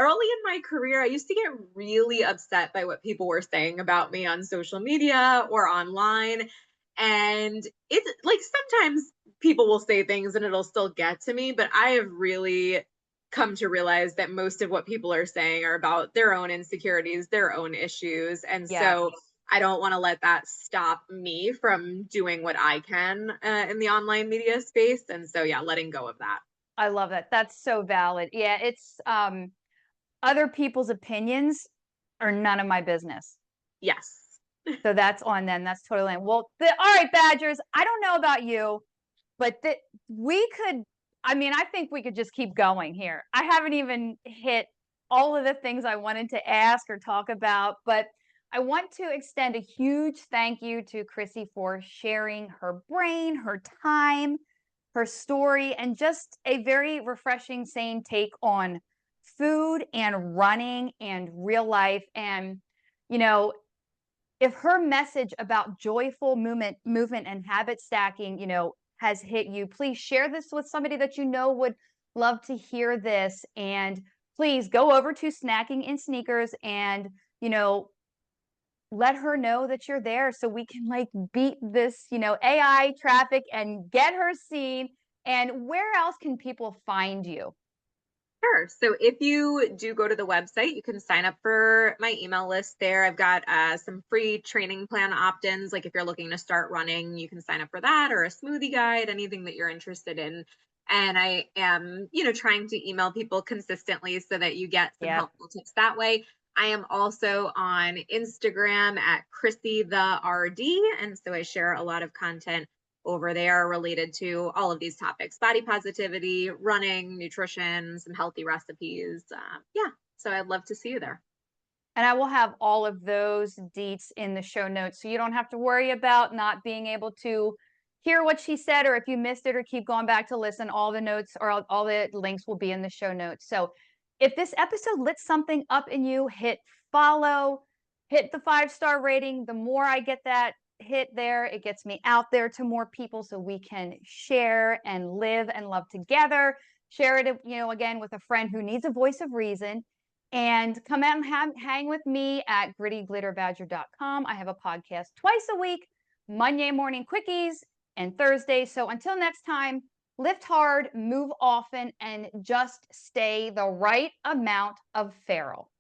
early in my career, I used to get really upset by what people were saying about me on social media or online. And it's like sometimes people will say things and it'll still get to me, but I have really come to realize that most of what people are saying are about their own insecurities, their own issues. And Yeah, so I don't want to let that stop me from doing what I can in the online media space. And so, yeah, letting go of that. I love that. That's so valid. Yeah, it's other people's opinions are none of my business. Yes. So that's on them. That's totally on. Well, all right, Badgers. I don't know about you, but we could. I mean, I think we could just keep going here. I haven't even hit all of the things I wanted to ask or talk about, but I want to extend a huge thank you to Chrissy for sharing her brain, her time, her story, and just a very refreshing, sane take on food and running and real life. And, you know, if her message about joyful movement and habit stacking, has hit you, please share this with somebody that you know would love to hear this. And please go over to Snacking in Sneakers and, you know, let her know that you're there so we can like beat this, AI traffic and get her seen. And where else can people find you? Sure. So if you do go to the website, you can sign up for my email list there. I've got some free training plan opt-ins. Like if you're looking to start running, you can sign up for that or a smoothie guide, anything that you're interested in. And I am, trying to email people consistently so that you get some Yep. helpful tips that way. I am also on Instagram at Chrissy the RD. And so I share a lot of content over there related to all of these topics: body positivity, running, nutrition, some healthy recipes. Yeah, so I'd love to see you there. And I will have all of those deets in the show notes. So you don't have to worry about not being able to hear what she said, or if you missed it or keep going back to listen, all the notes or all the links will be in the show notes. So if this episode lit something up in you, hit follow, hit the 5-star rating. The more I get that hit there, it gets me out there to more people so we can share and live and love together. Share it, again, with a friend who needs a voice of reason. And come out and hang with me at grittyglitterbadger.com. I have a podcast twice a week, Monday morning quickies and Thursday. So until next time, lift hard, move often, and just stay the right amount of feral.